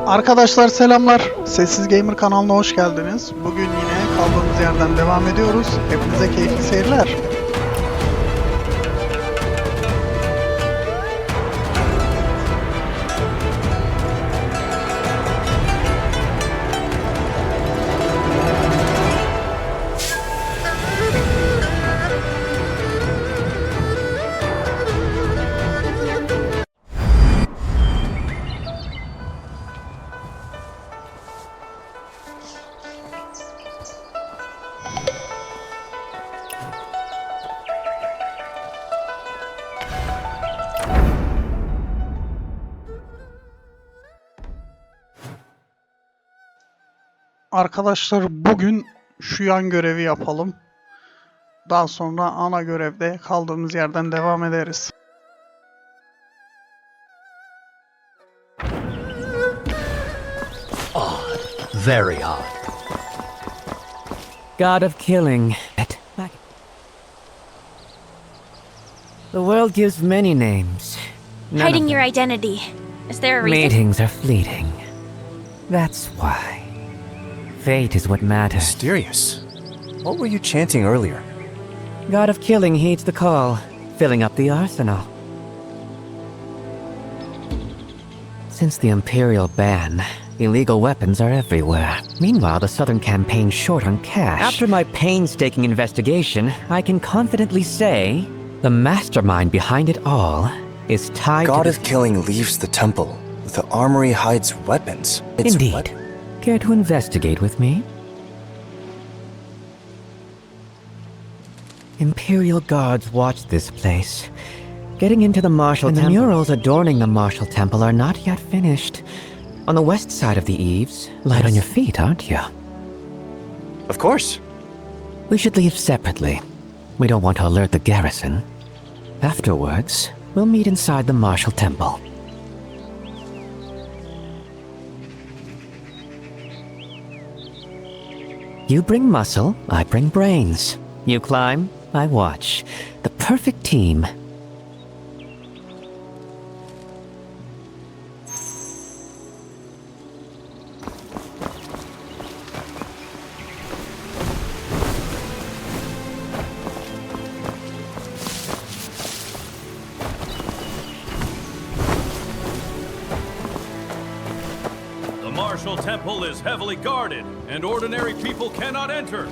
Arkadaşlar selamlar. Sessiz Gamer kanalına hoş geldiniz. Bugün yine kaldığımız yerden devam ediyoruz. Hepinize keyifli seyirler. Arkadaşlar bugün şu yan görevi yapalım. Daha sonra ana görevde kaldığımız yerden devam ederiz. Odd. Very odd. God of killing. The world gives many names. Hiding your identity. Is there a reason? Meetings are fleeting. That's why. Fate is what matters. Mysterious. What were you chanting earlier? God of killing heeds the call, filling up the arsenal. Since the Imperial ban, illegal weapons are everywhere. Meanwhile, the Southern campaign's short on cash. After my painstaking investigation, I can confidently say the mastermind behind it all is tied God to of Killing leaves the temple. The armory hides weapons. It's Indeed. what? Care to investigate with me? Imperial guards watch this place. Getting into the Martial Temple. The murals adorning the Martial Temple are not yet finished. On the west side of the eaves, light on your feet, aren't you? Of course. We should leave separately. We don't want to alert the garrison. Afterwards, we'll meet inside the Martial Temple. You bring muscle, I bring brains. You climb, I watch. The perfect team. The Martial Temple is heavily guarded, and ordinary people cannot enter.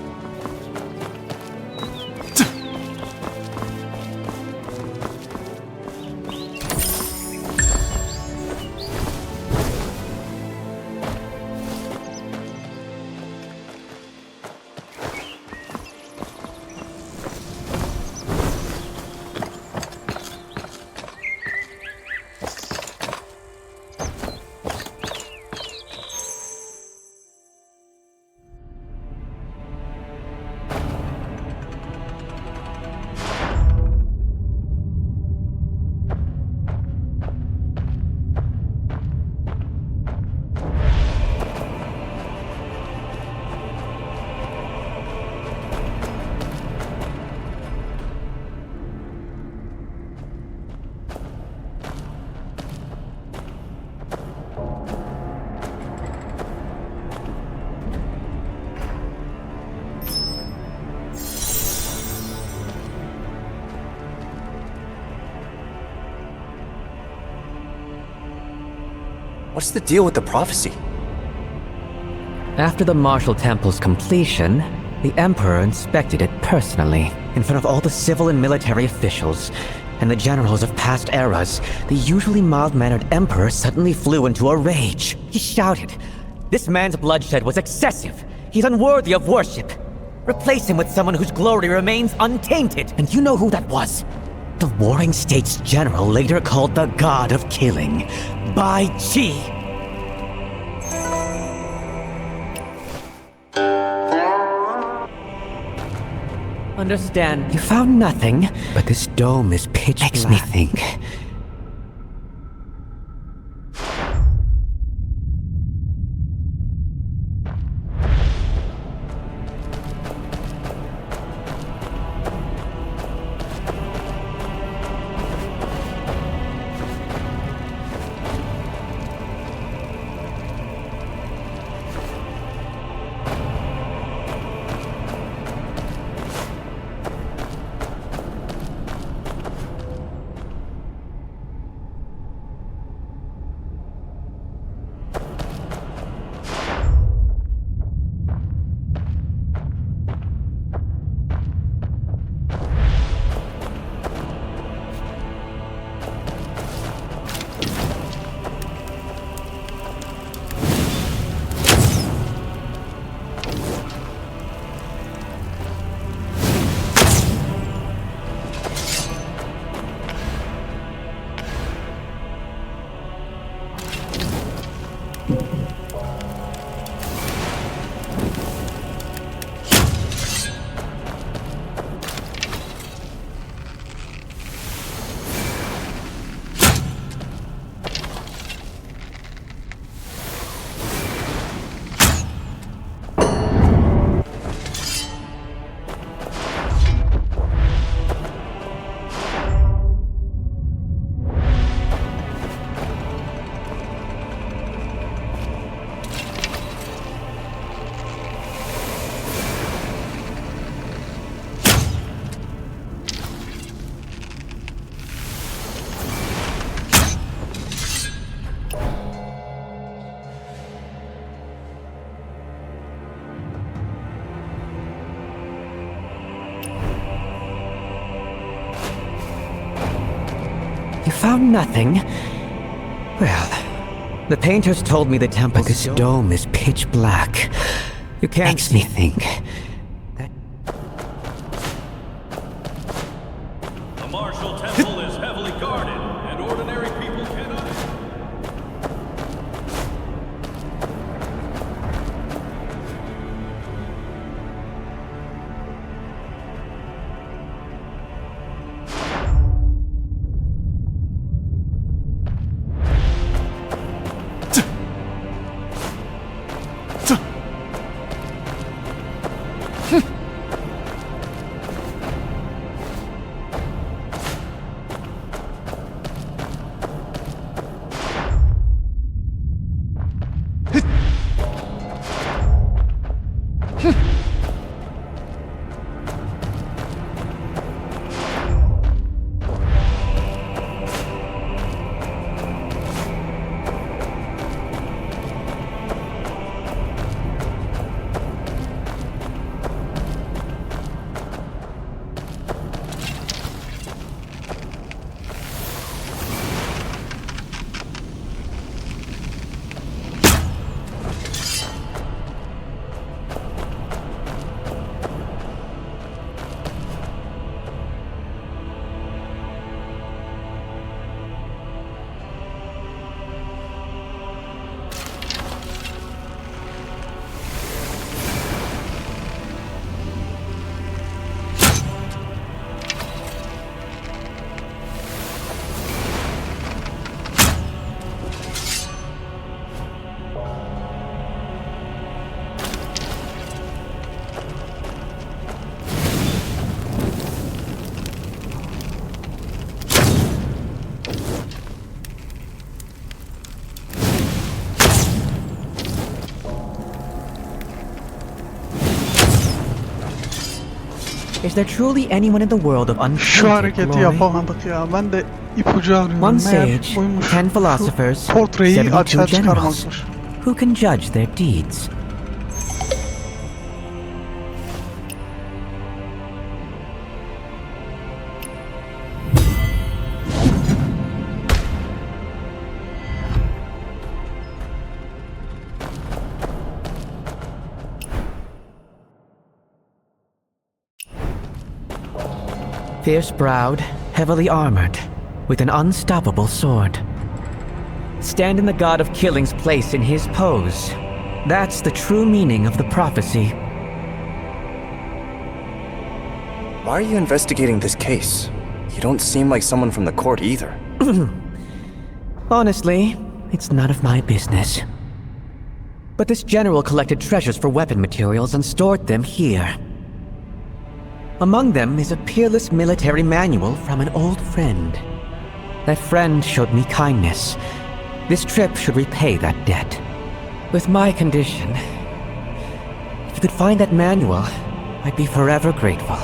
What's the deal with the prophecy? After the Martial Temple's completion, the Emperor inspected it personally, in front of all the civil and military officials, and the generals of past eras. The usually mild-mannered Emperor suddenly flew into a rage. He shouted, "This man's bloodshed was excessive! He's unworthy of worship! Replace him with someone whose glory remains untainted!" And you know who that was? The Warring States General, later called the God of Killing, Bai Qi. Understand, you found nothing, but this dome is pitch black. Makes me think. found nothing. Well, the painters told me the temple. But this dome is pitch black. You can't. Makes me think that The martial temple is heavily guarded, and ordinary people cannot. is there truly anyone in the world of Şu untainted hareketi glory? yapamadık ya. Ben de ipucu arıyorum. One Meğer sage, buymuş. 10 philosophers, Şu portreyi 72 açığa generals. çıkarmakmış. Who can judge their deeds? Fierce-browed, heavily armored, with an unstoppable sword. Stand in the god of killing's place in his pose. That's the true meaning of the prophecy. Why are you investigating this case? You don't seem like someone from the court either. Honestly, it's none of my business. But this general collected treasures for weapon materials and stored them here. Among them is a peerless military manual from an old friend. That friend showed me kindness. This trip should repay that debt. With my condition, if you could find that manual, I'd be forever grateful.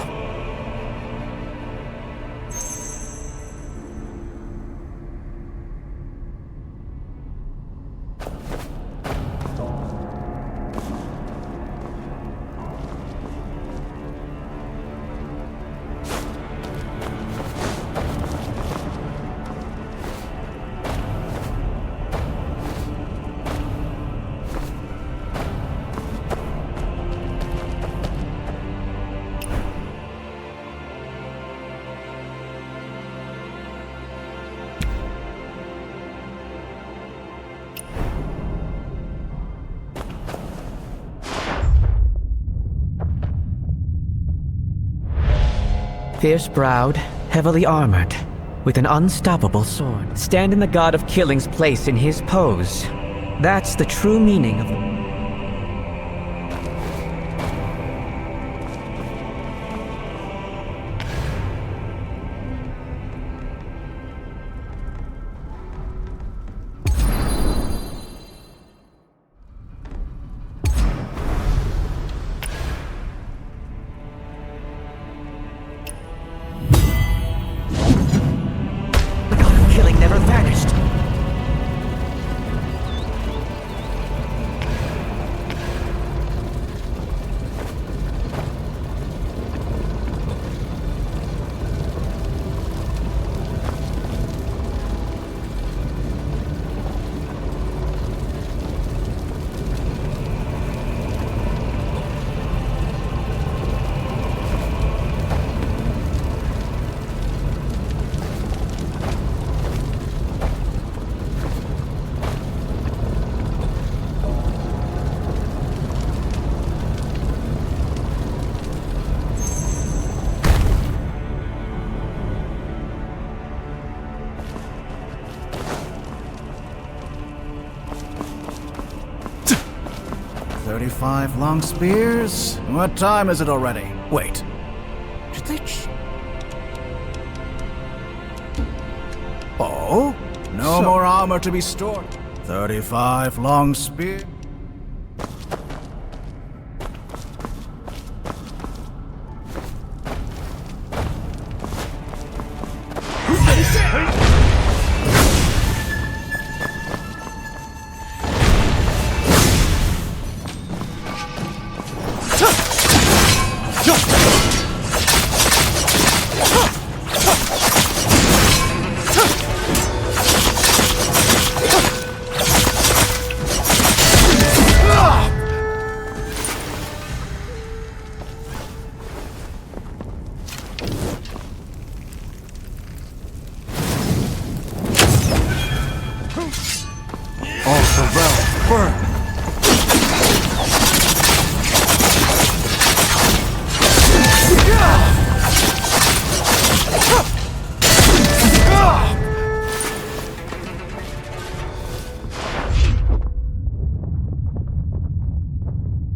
Fierce-browed, heavily armored, with an unstoppable sword. Stand in the god of killing's place in his pose. That's the true meaning of the... 35 long spears? What time is it already? Wait. Did they Oh? No more armor to be stored. 35 long spears.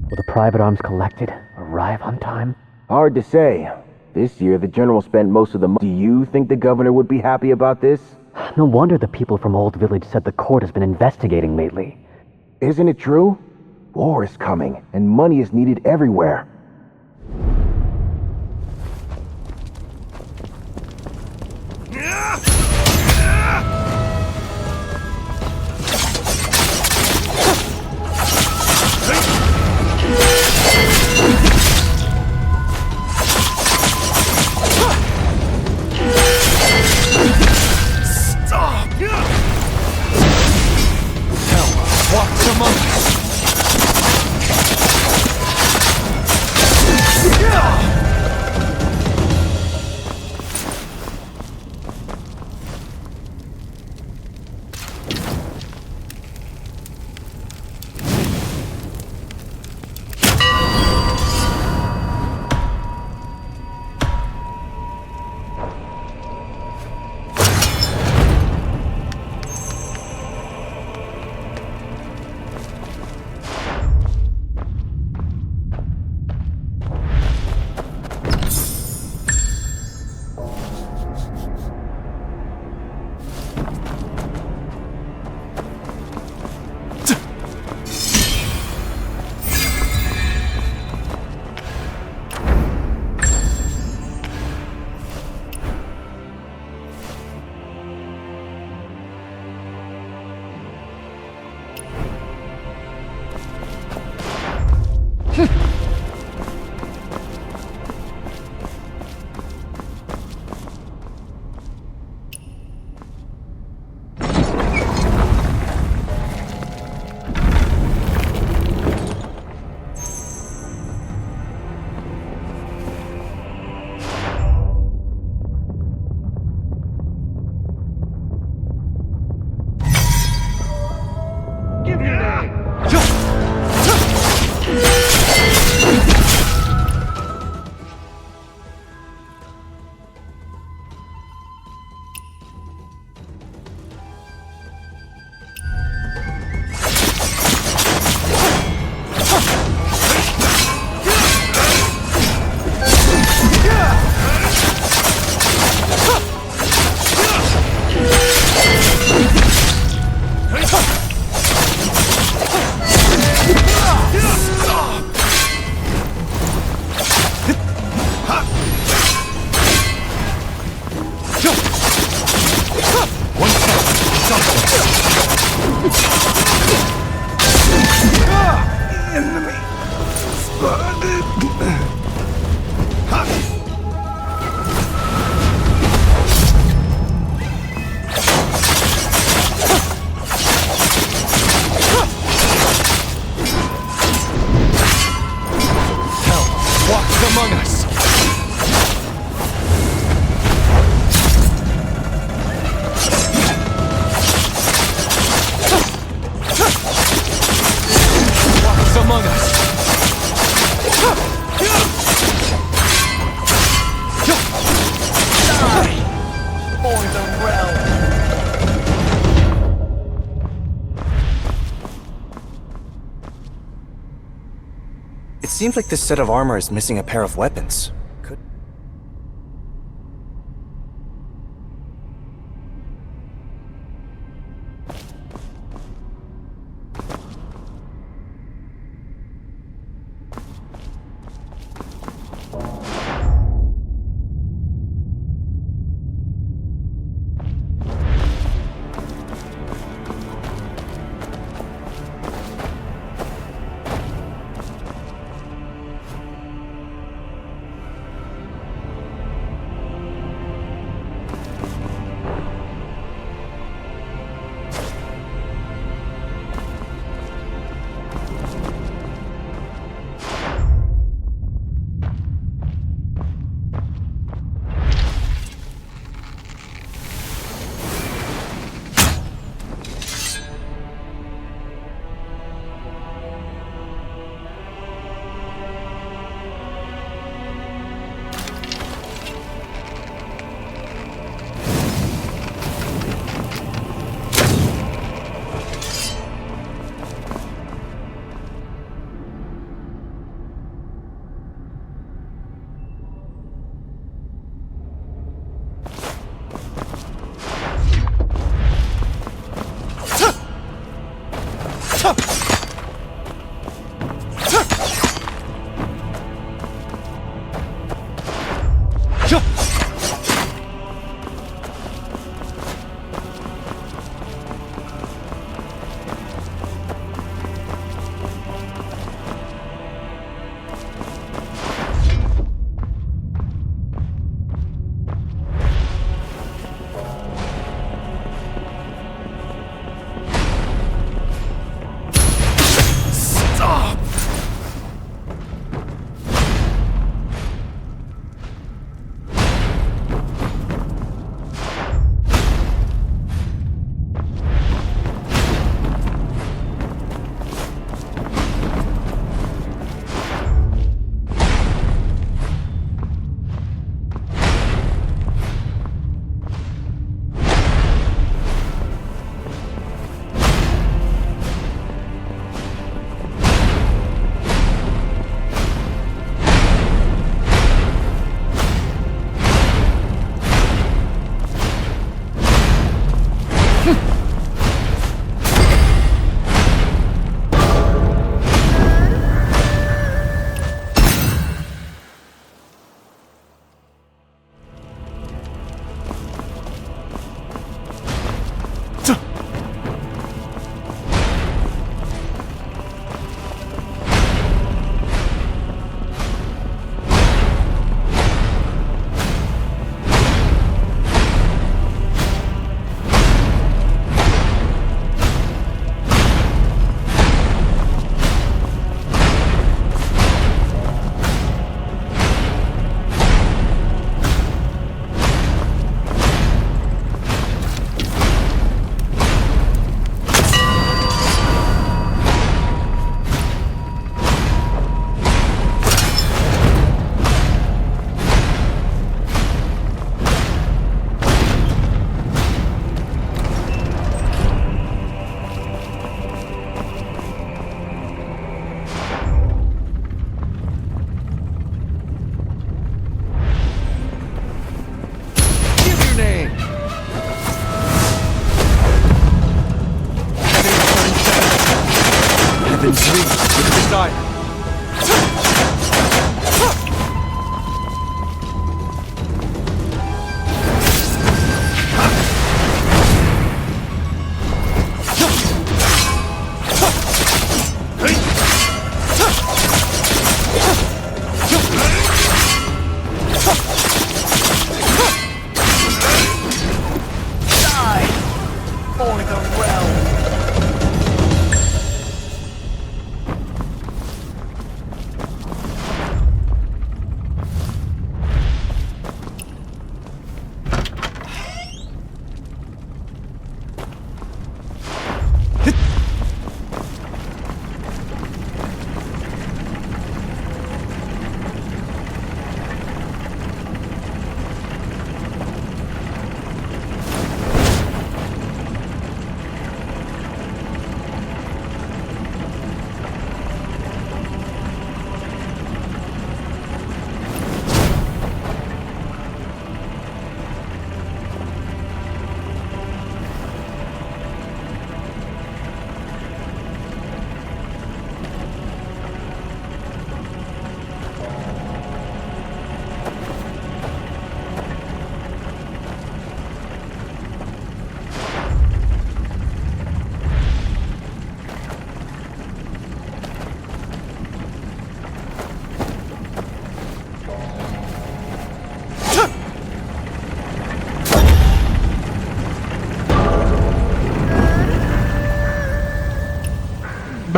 Will the private arms collected arrive on time? Hard to say. This year, the general spent most of the money. Do you think the governor would be happy about this? No wonder the people from Old Village said the court has been investigating lately. Isn't it true? War is coming, and money is needed everywhere. seems like this set of armor is missing a pair of weapons. Could...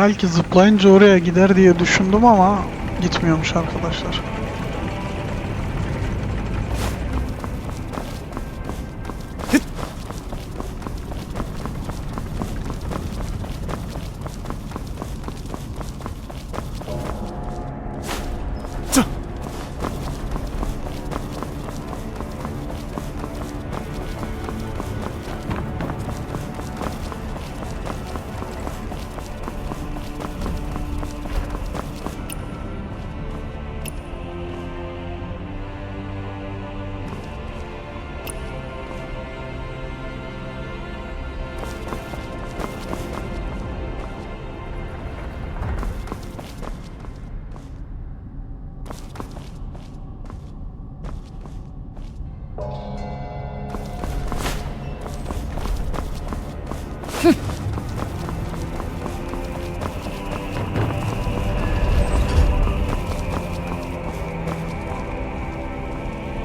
Belki zıplayınca oraya gider diye düşündüm ama gitmiyormuş arkadaşlar.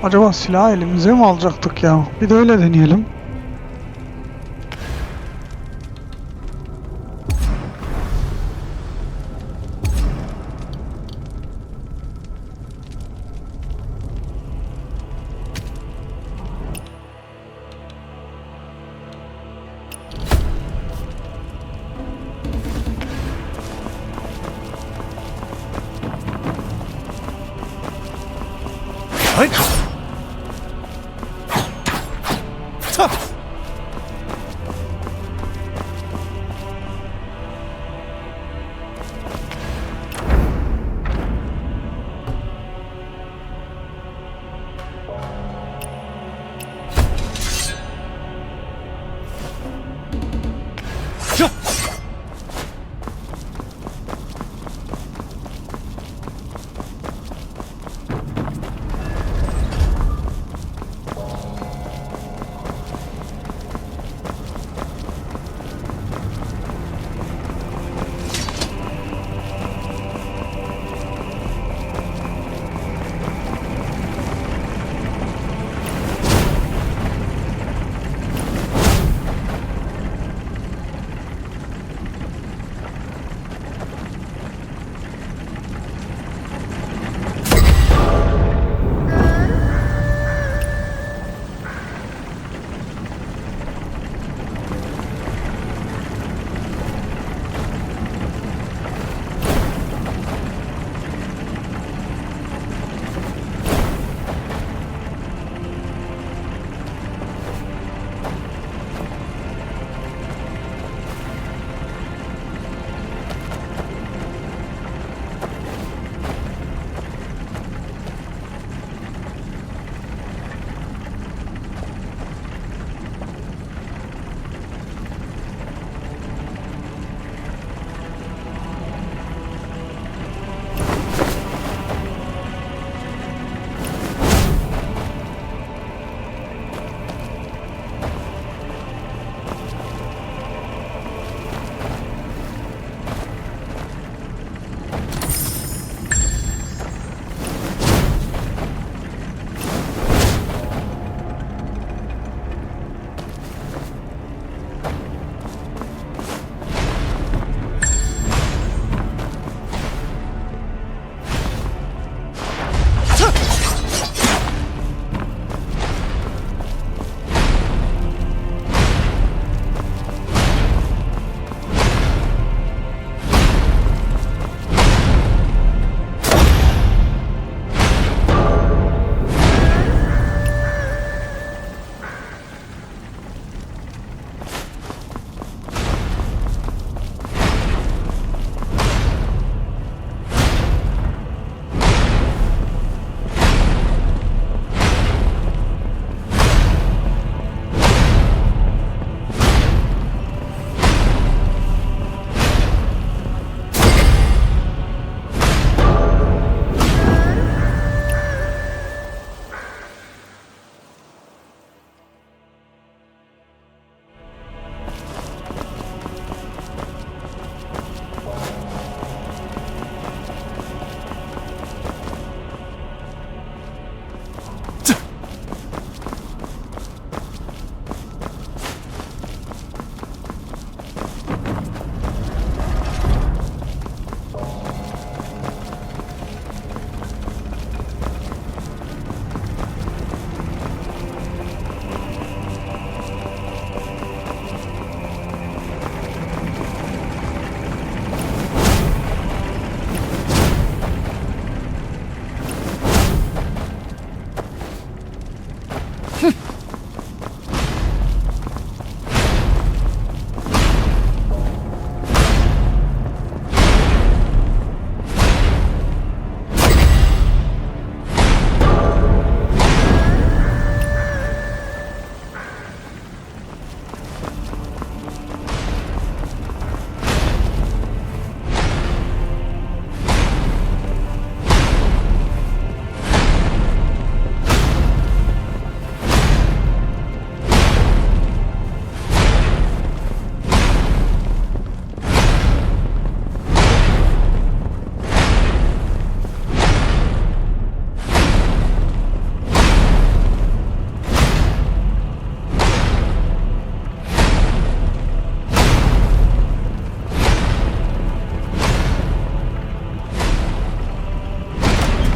Acaba silah elimize mi alacaktık ya? Bir de öyle deneyelim. Hayır.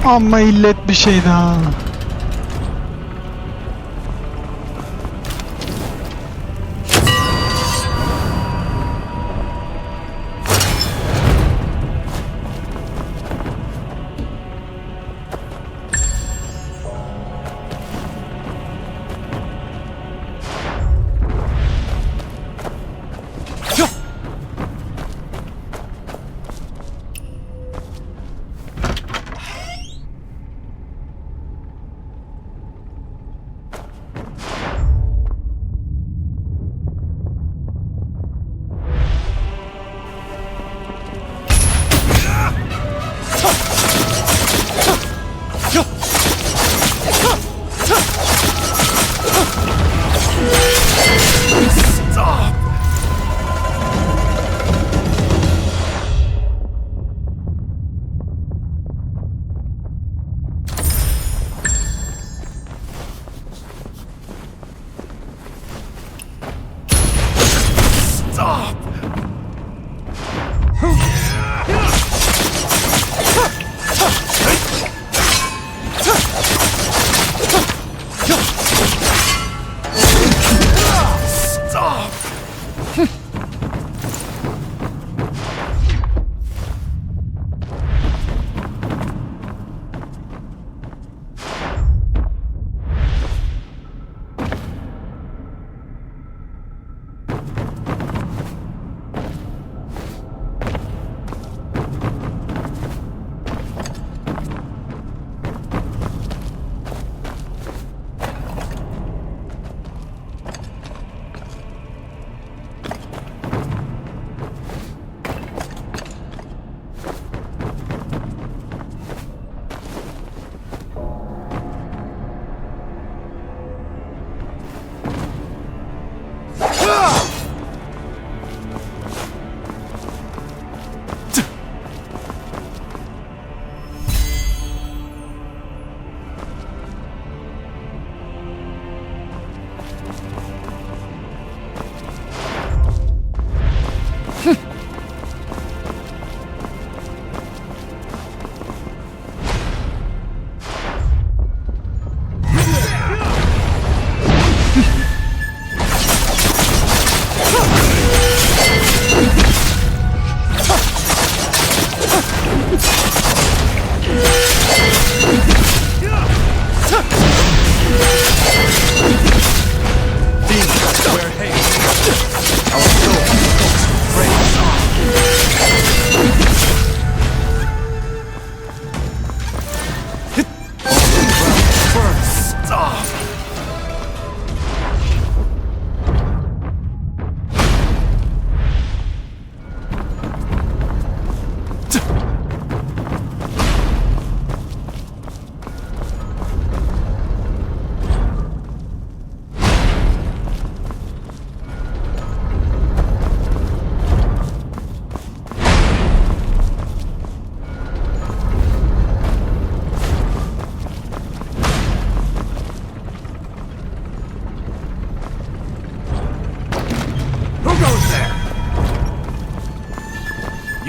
Amma illet bir şey daha.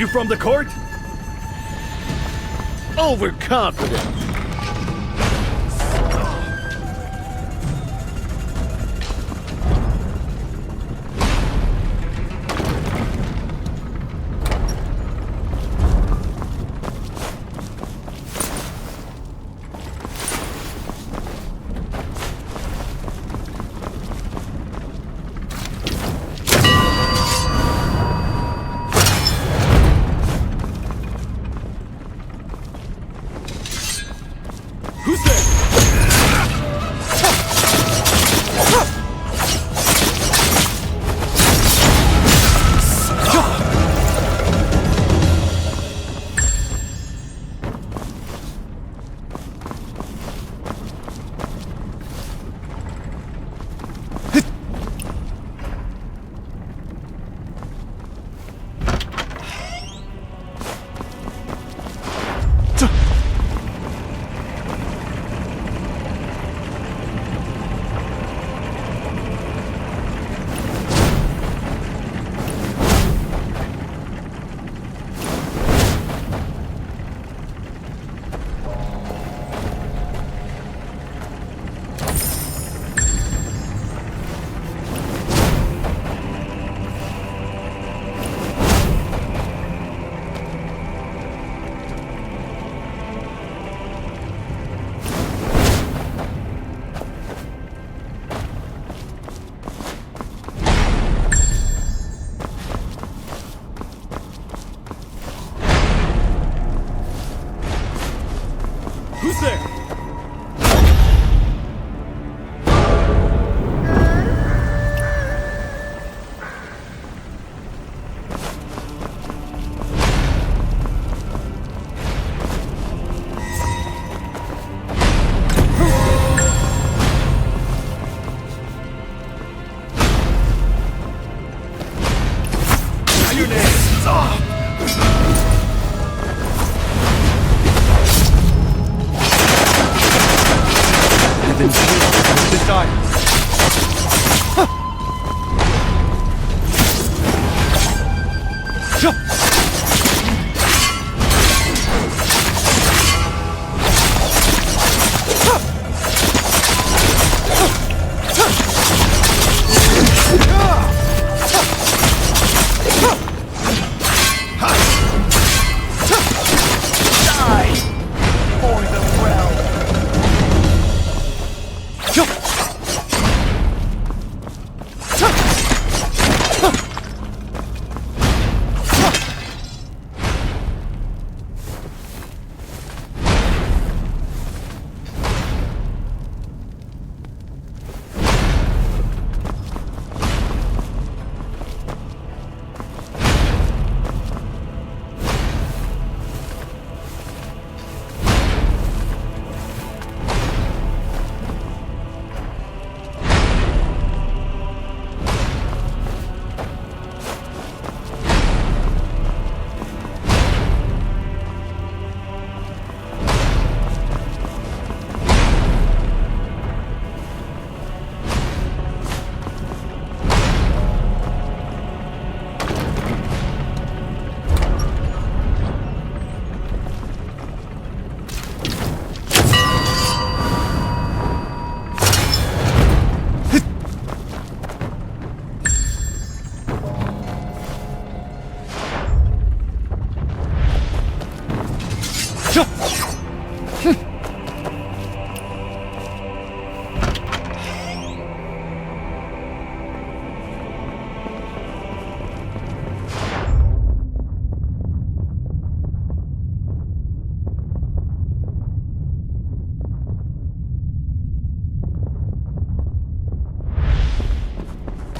You from the court? Overconfident.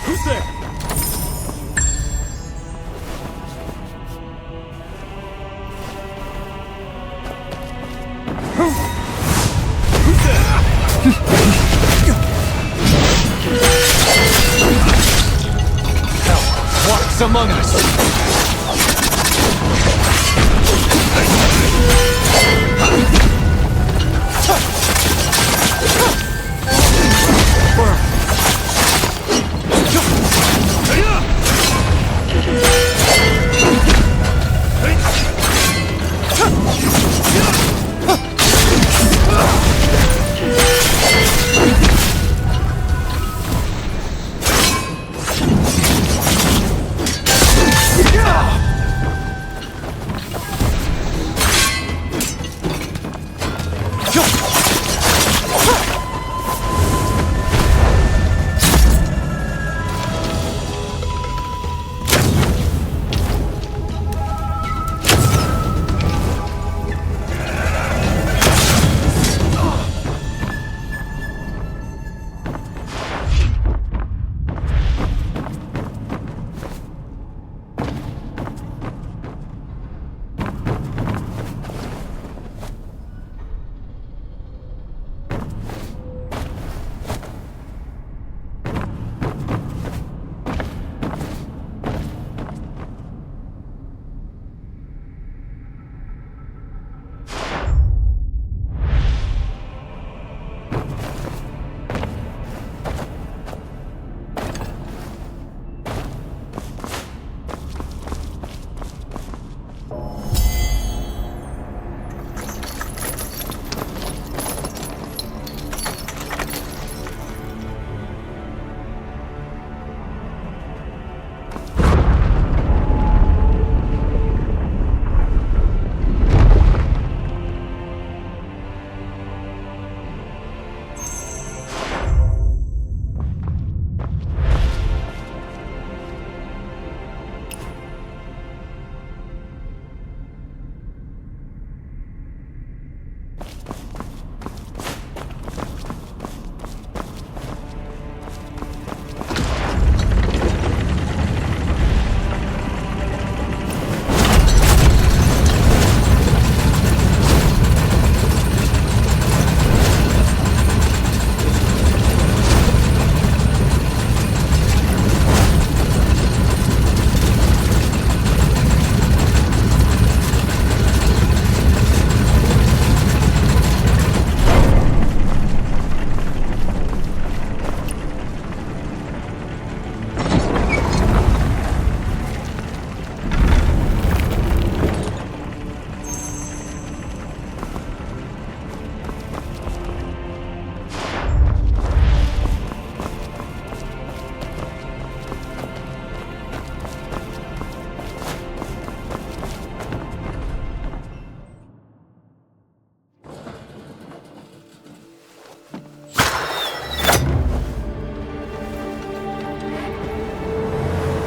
Who's there? Walks among us.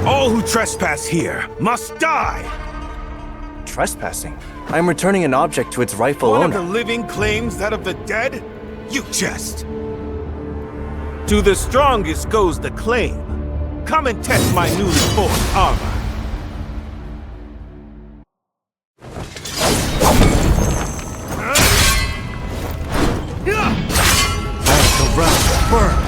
All who trespass here must die! Trespassing? I am returning an object to its rightful One owner. of the living claims that of the dead? You jest! To the strongest goes the claim. Come and test my newly forged armor. The realm burn.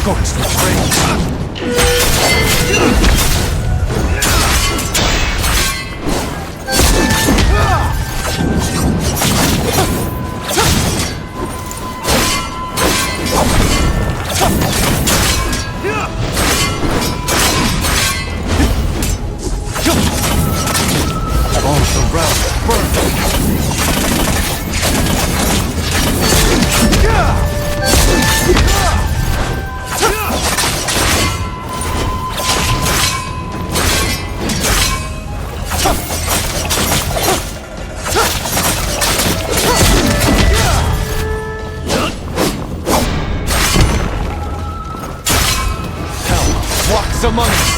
Scorched with rage. Walks among us.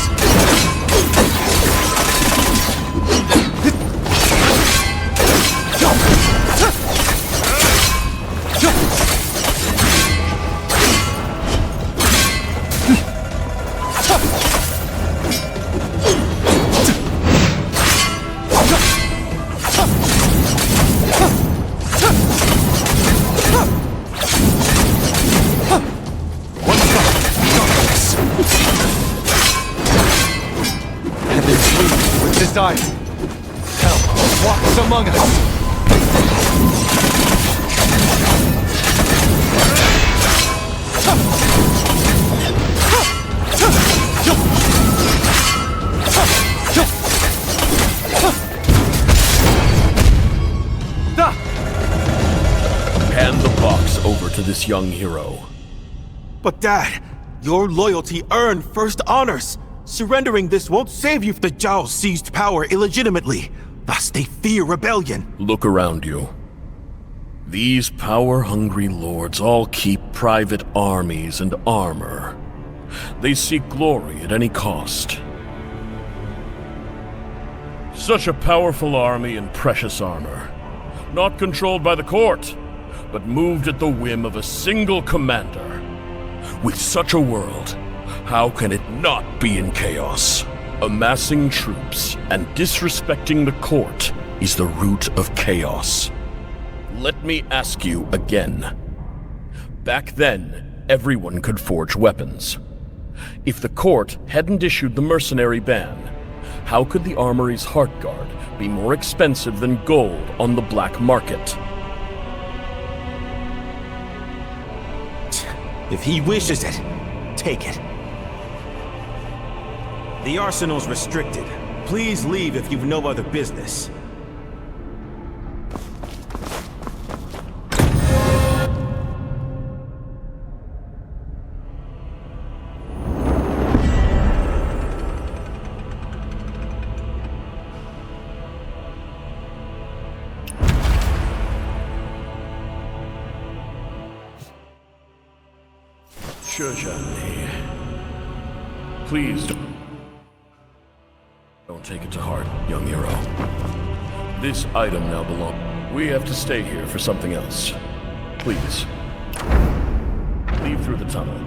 Desire. Hell walks among us. Hand the box over to this young hero. But Dad, your loyalty earned first honors. Surrendering this won't save you if the Zhao seized power illegitimately. Thus they fear rebellion. Look around you. These power-hungry lords all keep private armies and armor. They seek glory at any cost. Such a powerful army and precious armor. Not controlled by the court, but moved at the whim of a single commander. With such a world, how can it not be in chaos? Amassing troops and disrespecting the court is the root of chaos. Let me ask you again. Back then, everyone could forge weapons. If the court hadn't issued the mercenary ban, how could the armory's heart guard be more expensive than gold on the black market? If he wishes it, take it. The arsenal's restricted. Please leave if you've no other business. Shi Zhen, please don't take it to heart, young hero. This item now belongs. We have to stay here for something else. Please. Leave through the tunnel.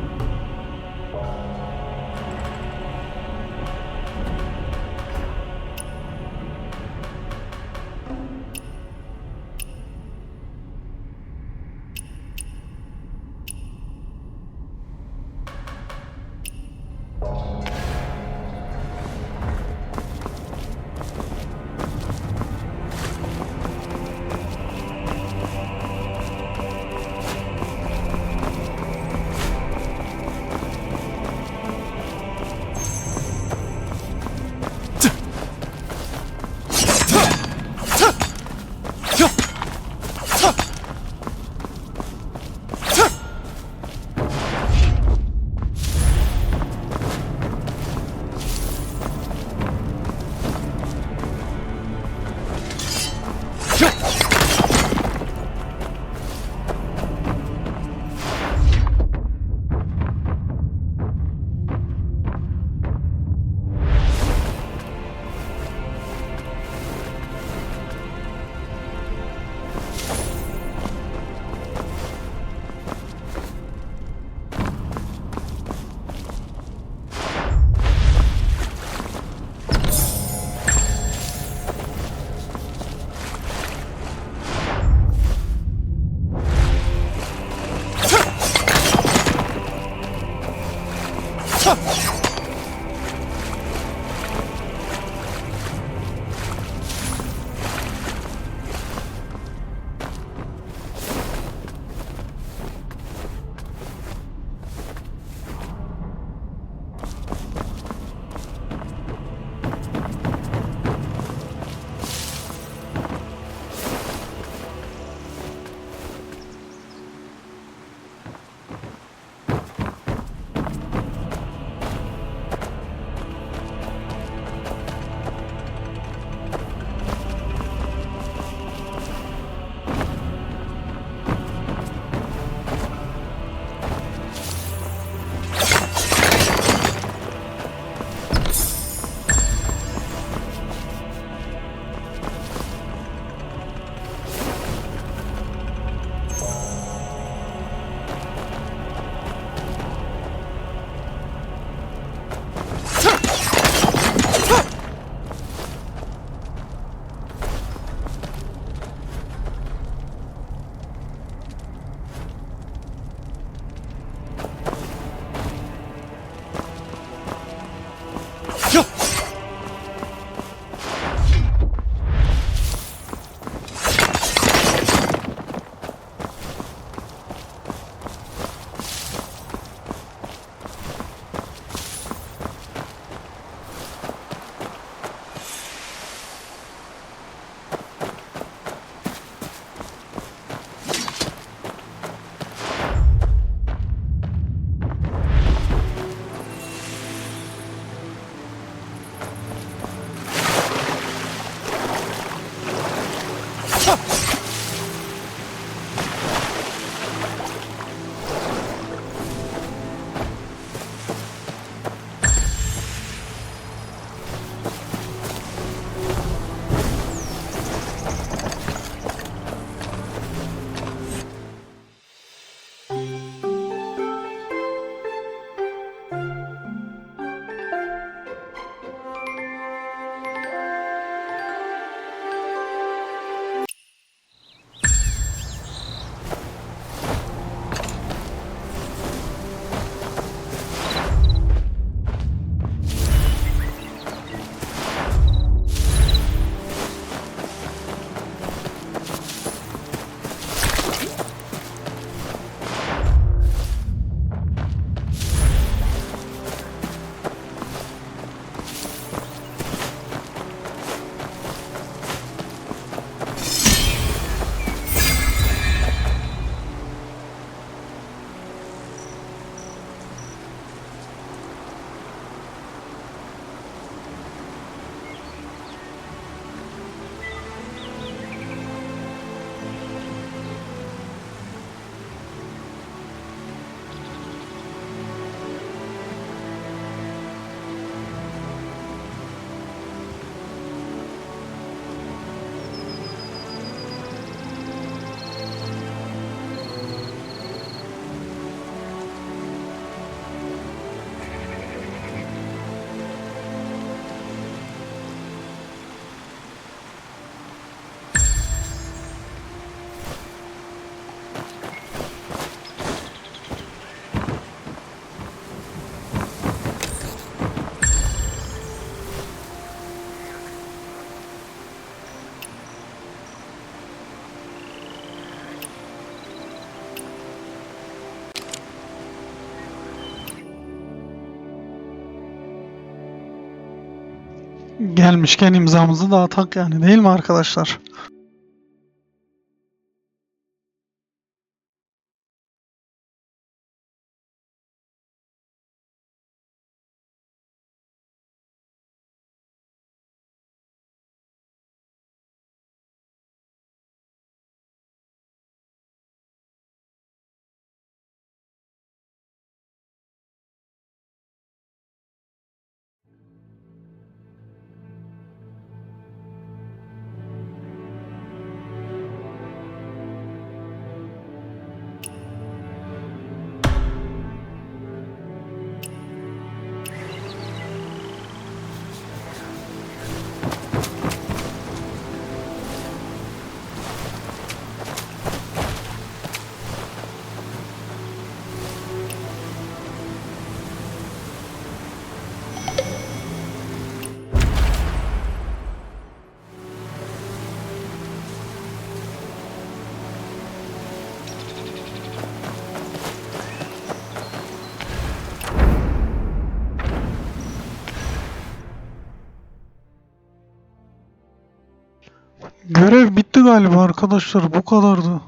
Gelmişken imzamızı da atak yani, değil mi arkadaşlar? Görev bitti galiba arkadaşlar, bu kadardı.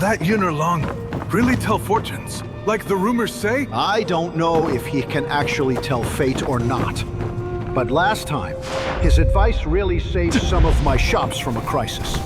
that Yun'er really tell fortunes, like the rumors say? I don't know if he can actually tell fate or not. But last time, his advice really saved some of my shops from a crisis.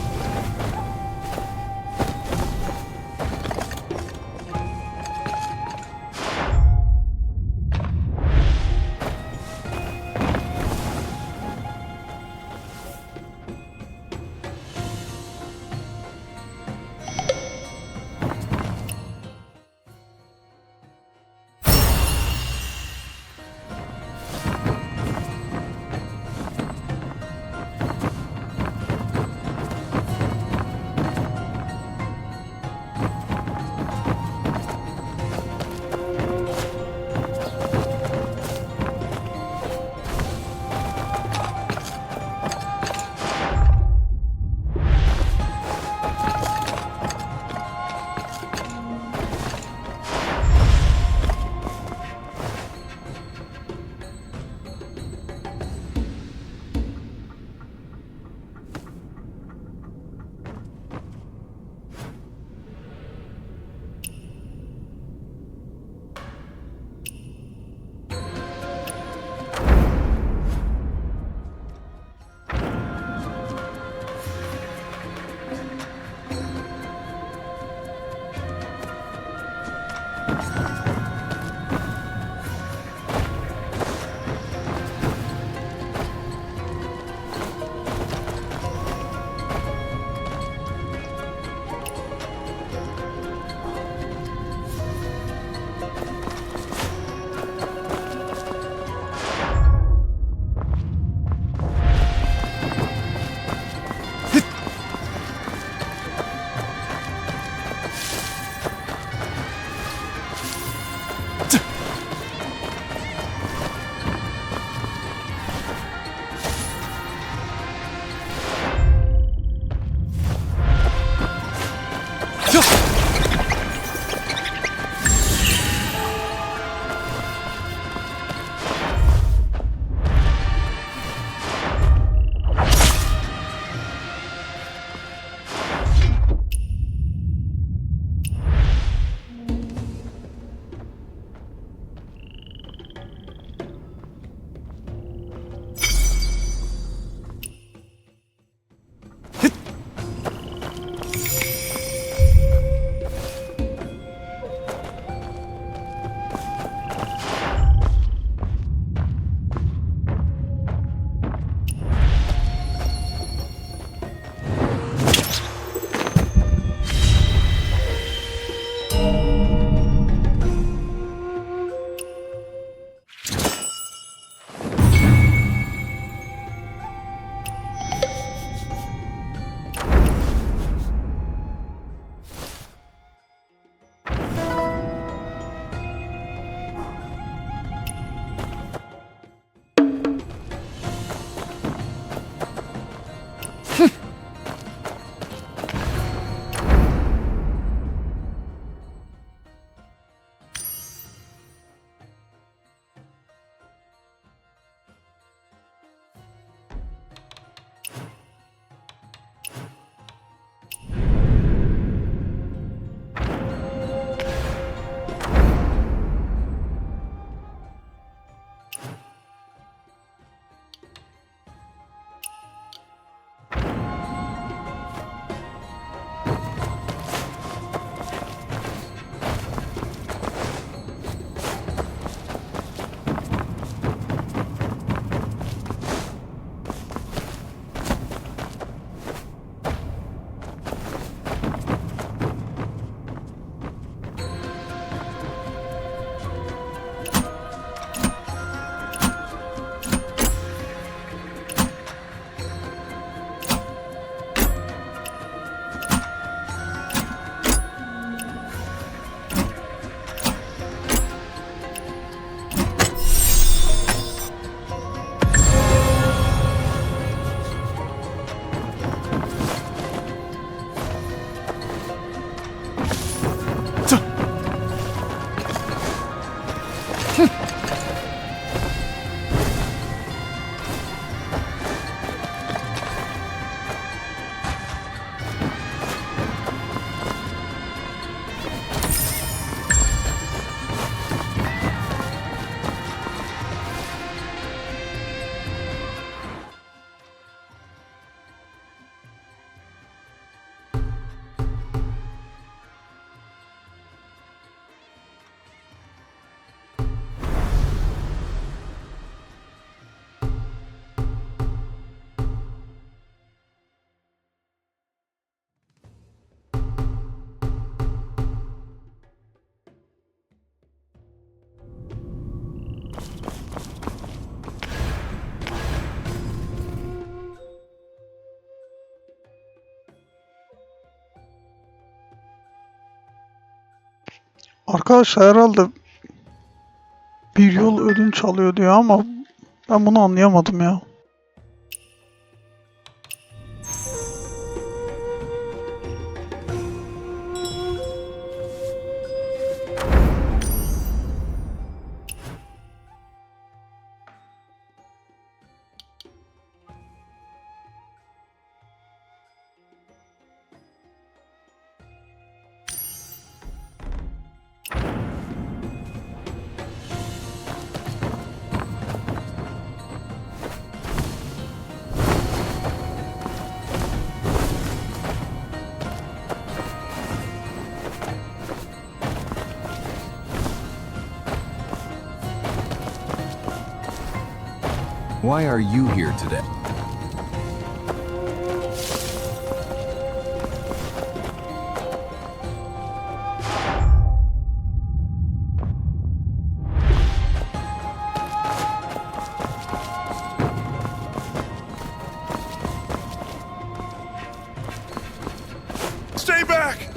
Arkadaşlar herhalde bir yol ödünç alıyor diyor ama ben bunu anlayamadım ya. Why are you here today? Stay back!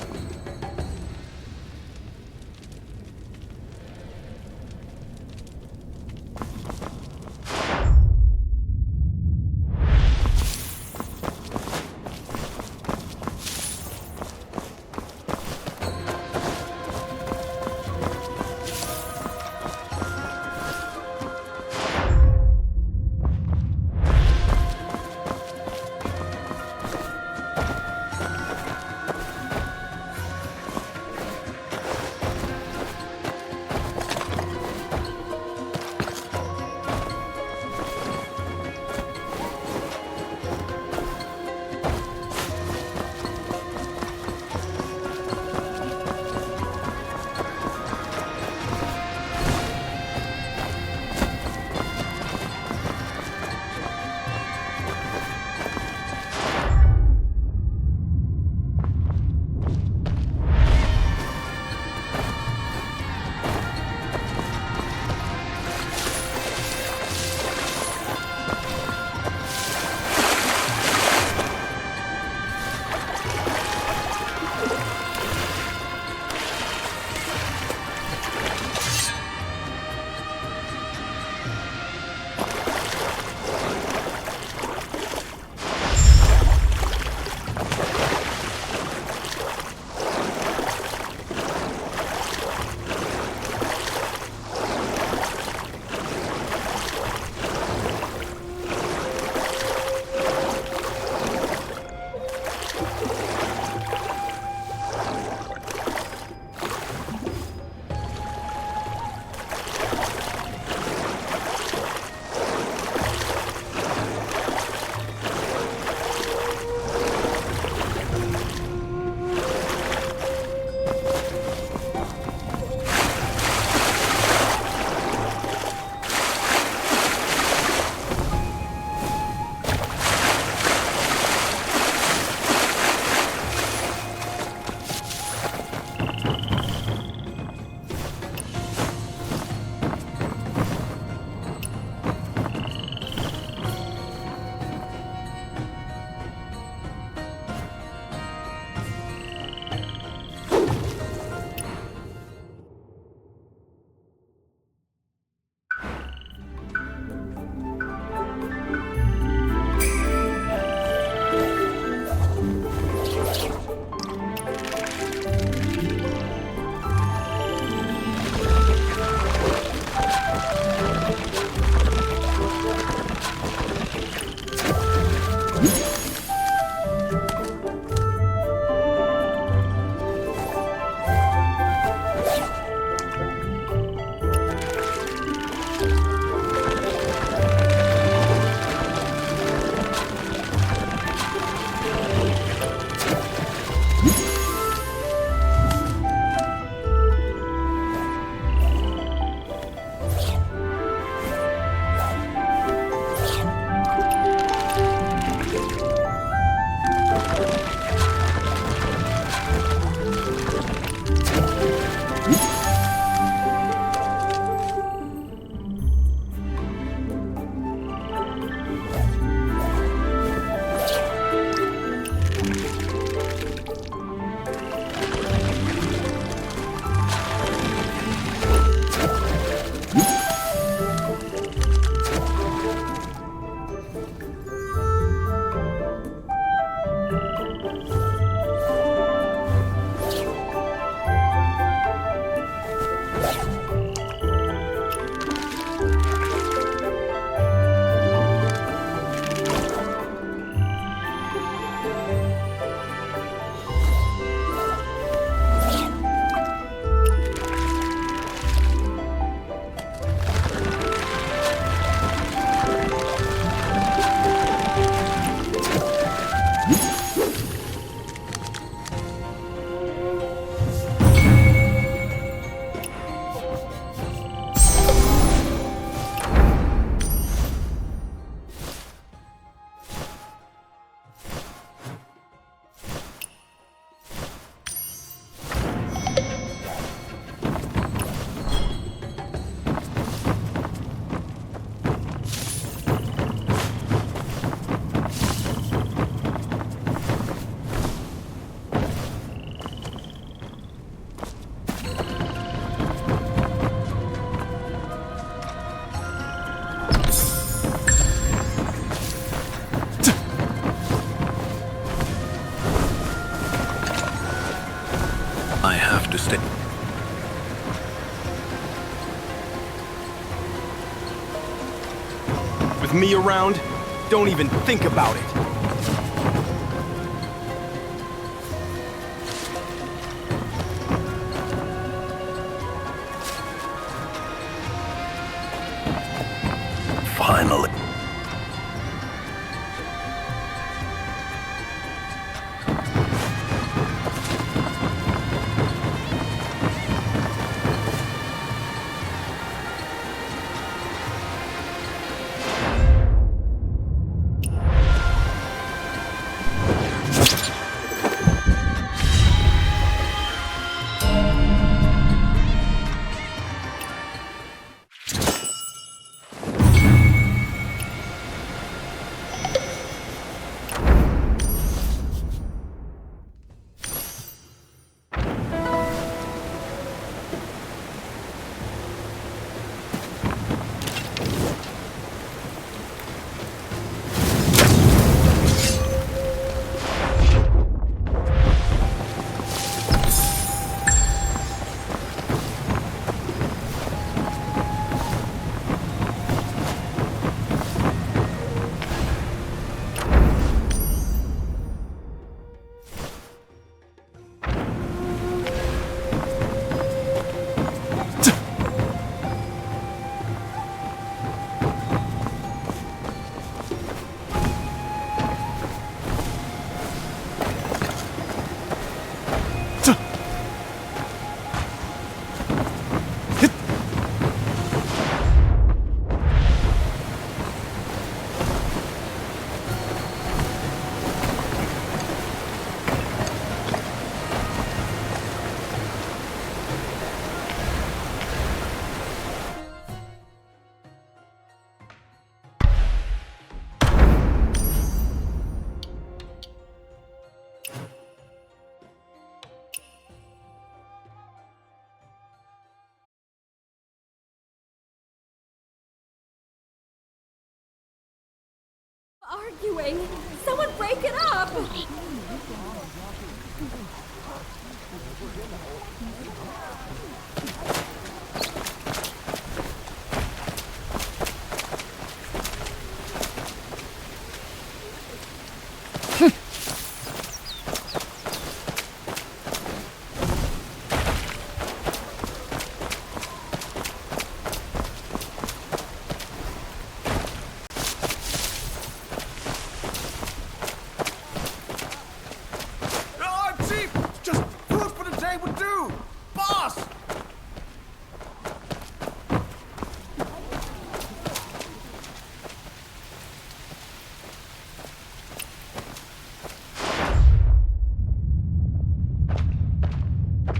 With me around, don't even think about it. Finally. Arguing! Someone break it up!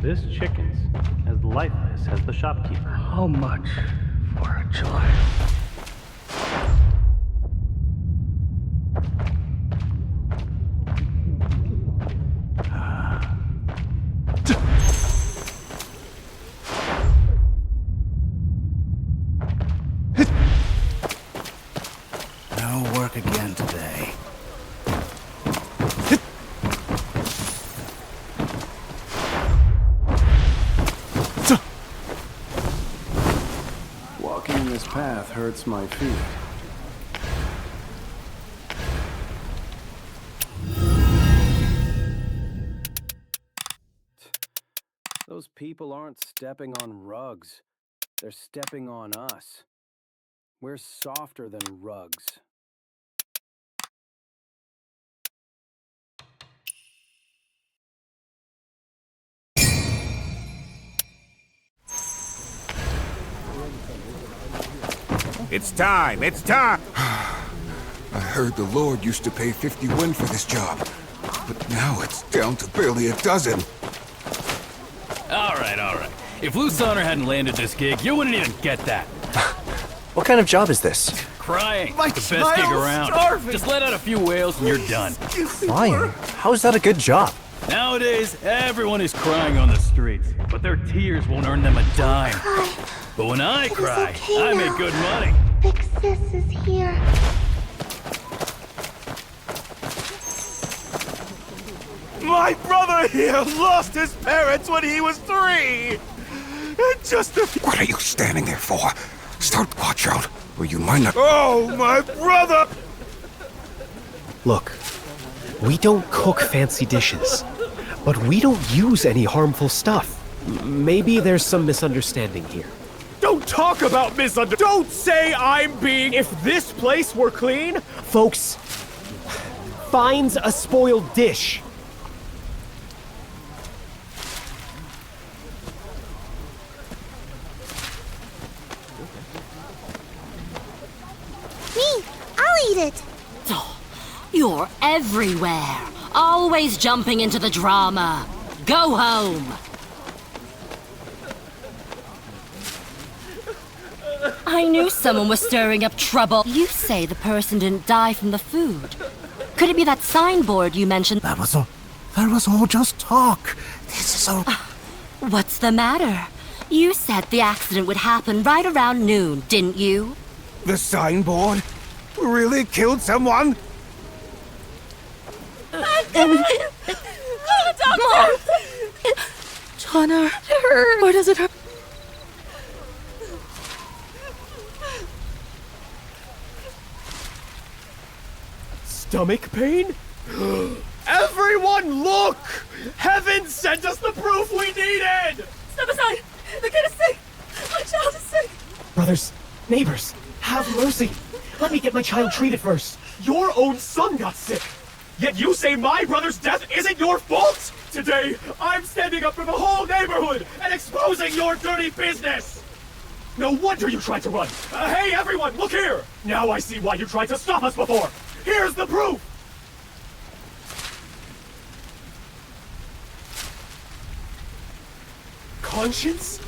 This chicken's as lifeless as the shopkeeper. How much for a child? No work again today. Walking this path hurts my feet. Those people aren't stepping on rugs. They're stepping on us. We're softer than rugs. It's time! It's time! I heard the Lord used to pay 50 win for this job, but now it's down to barely a dozen. All right. If Loose Honor hadn't landed this gig, you wouldn't even get that. What kind of job is this? Crying. My The best gig child's around. starving. Just let out a few wails and you're done. Crying? How is that a good job? Nowadays, everyone is crying on the streets, but their tears won't earn them a dime. But when I cry, okay I now. make good money. Big Sis is here. My brother here lost his parents when he was 3! Just a few... What are you standing there for? Start watch out. or you might not. Oh, my brother! Look, we don't cook fancy dishes, but we don't use any harmful stuff. Maybe there's some misunderstanding here. Don't talk about misunderstanding! Don't say I'm being... If this place were clean... Folks, finds a spoiled dish. Me, I'll eat it. Oh, you're everywhere. Always jumping into the drama. Go home. I knew someone was stirring up trouble. You say the person didn't die from the food. Could it be that signboard you mentioned? That was all just talk. This is so... What's the matter? You said the accident would happen right around noon, didn't you? The signboard really killed someone? Mom! Connor, where does it hurt? Stomach pain? Everyone look! Heaven sent us the proof we needed! Step aside! The kid is sick! My child is sick! Brothers, neighbors, have mercy. Let me get my child treated first. Your own son got sick! Yet you say my brother's death isn't your fault! Today, I'm standing up for the whole neighborhood and exposing your dirty business! No wonder you tried to run! Hey everyone, look here! Now I see why you tried to stop us before! Here's the proof! Conscience?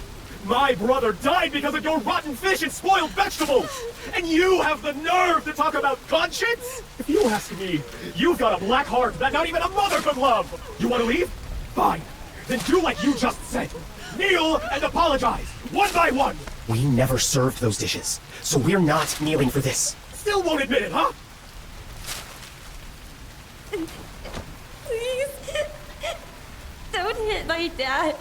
My brother died because of your rotten fish and spoiled vegetables! And you have the nerve to talk about conscience? If you ask me, you've got a black heart that not even a mother could love! You want to leave? Fine. Then do like you just said. Kneel and apologize, one by one! We never served those dishes, so we're not kneeling for this. Still won't admit it, huh? Please. Don't hit my dad.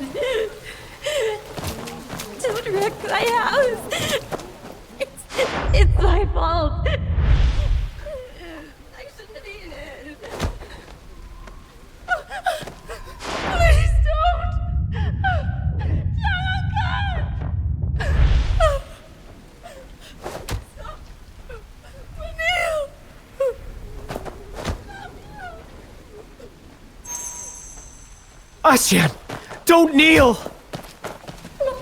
Don't wreck my house. It's my fault. I shouldn't have eaten it. Please don't. Shi Zhen, don't kneel!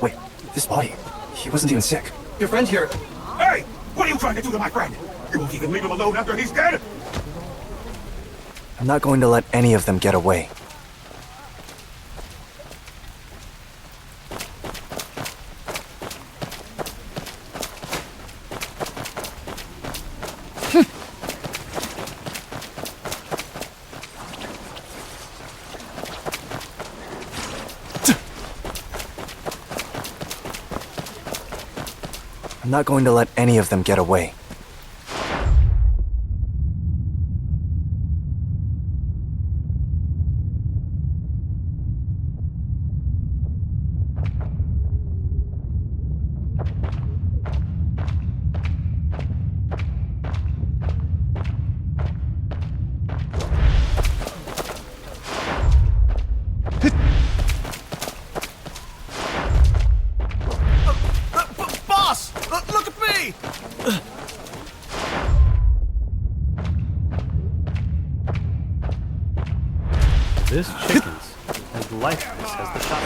Wait, this body, he wasn't even sick. Your friend here. Hey! What are you trying to do to my friend? You won't even leave him alone after he's dead? I'm not going to let any of them get away. I'm not going to let any of them get away. This chicken's as lifeless as the shot.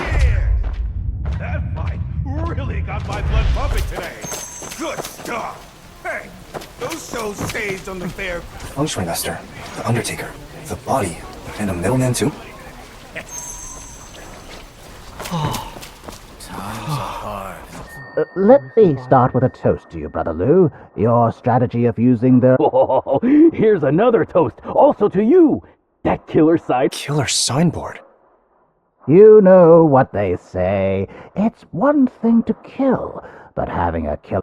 That fight really got my blood pumping today. Good stuff. Hey, those shows staged on the fair. Feng Shui Master, the Undertaker, the body, and a middleman too? Let me start with a toast to you, Brother Liu. Your strategy of using the... Oh, here's another toast, also to you. That killer sign... Killer signboard? You know what they say. It's one thing to kill, but having a kill...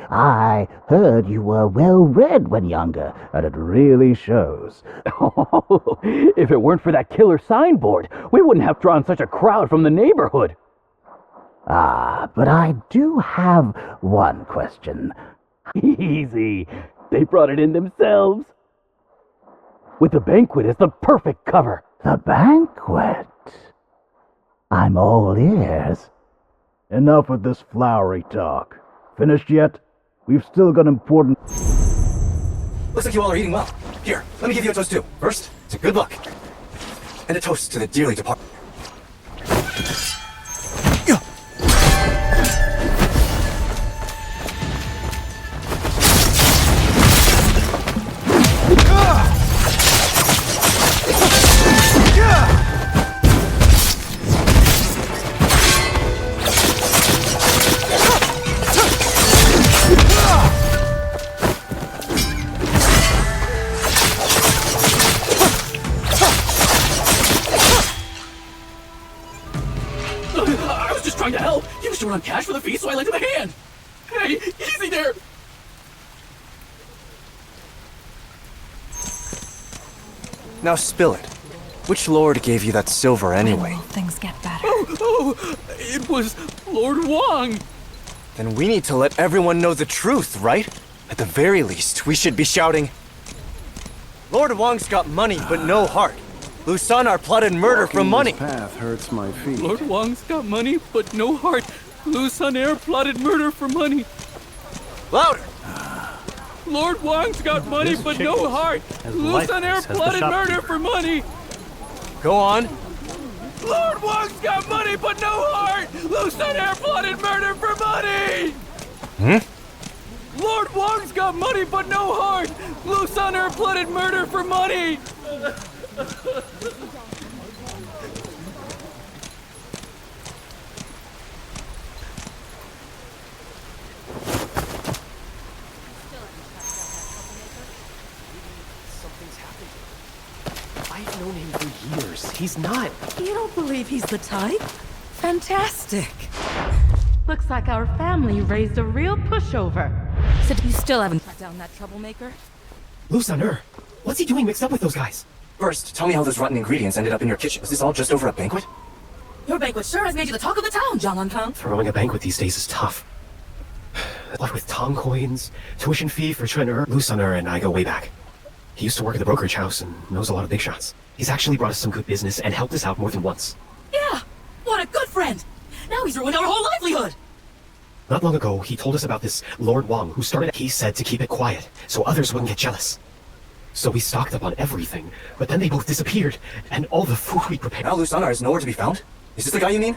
I heard you were well-read when younger, and it really shows. Oh, if it weren't for that killer signboard, we wouldn't have drawn such a crowd from the neighborhood. Ah, but I do have one question. Easy. They brought it in themselves. With the banquet as the perfect cover. The banquet? I'm all ears. Enough with this flowery talk. Finished yet? We've still got important... Looks like you all are eating well. Here, let me give you a toast too. First, to good luck. And a toast to the dearly departed. On cash for the feast, so I lent him a hand. Hey, easy there. Now spill it. Which lord gave you that silver anyway? Things get better. It was Lord Wang. Then we need to let everyone know the truth, right? At the very least, we should be shouting, Lord Wang's got money, but no heart. Lusan are plotted murder for money. This path hurts my feet. Lord Wang's got money, but no heart. Lusan plotted murder for money. Louder! Lord Wang's got money, but no heart. Lusan plotted murder for money. Go on. Lord Wang's got money, but no heart. Lusan plotted murder for money. Lord Wang's got money, but no heart. Lusan plotted murder for money. I've known him for years. He's not. You don't believe he's the type? Fantastic. Looks like our family raised a real pushover. So you still haven't tracked down that troublemaker? Lusan, what's he doing mixed up with those guys? First, tell me how those rotten ingredients ended up in your kitchen. Was this all just over a banquet? Your banquet sure has made you the talk of the town, John Unfound. Throwing a banquet these days is tough. What with Tong coins, tuition fee for Chen Lusan and I go way back. He used to work at the brokerage house and knows a lot of big shots. He's actually brought us some good business and helped us out more than once. Yeah, what a good friend. Now he's ruined our whole livelihood. Not long ago, he told us about this Lord Wang who started. He said to keep it quiet so others wouldn't get jealous. So we stocked up on everything, but then they both disappeared, and all the food we prepared. Now Lusanar is nowhere to be found? Is this the guy you mean?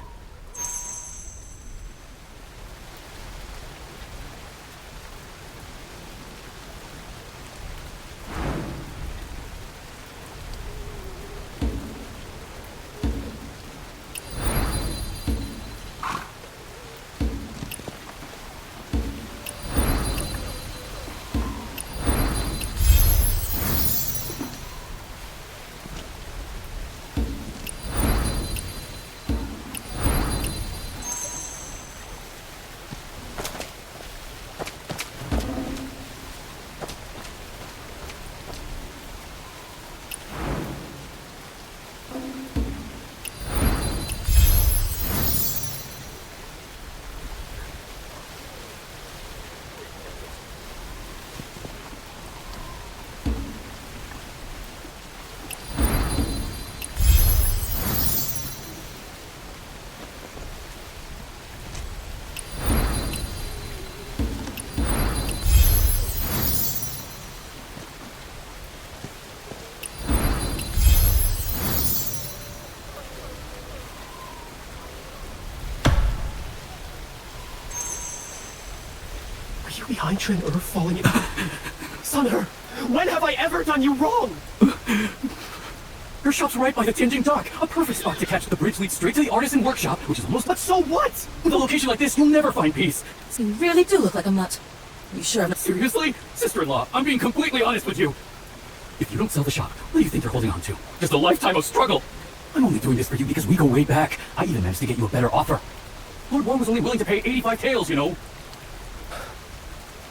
Are you behind Chen falling in? Sun when have I ever done you wrong? Your shop's right by the Tianjin dock. A perfect spot to catch. The bridge leads straight to the artisan workshop, which is almost... But so what? With a location like this, you'll never find peace. So you really do look like a mutt. You sure have... Seriously? Sister-in-law, I'm being completely honest with you. If you don't sell the shop, what do you think they're holding on to? Just a lifetime of struggle. I'm only doing this for you because we go way back. I even managed to get you a better offer. Lord Wang was only willing to pay 85 taels, you know.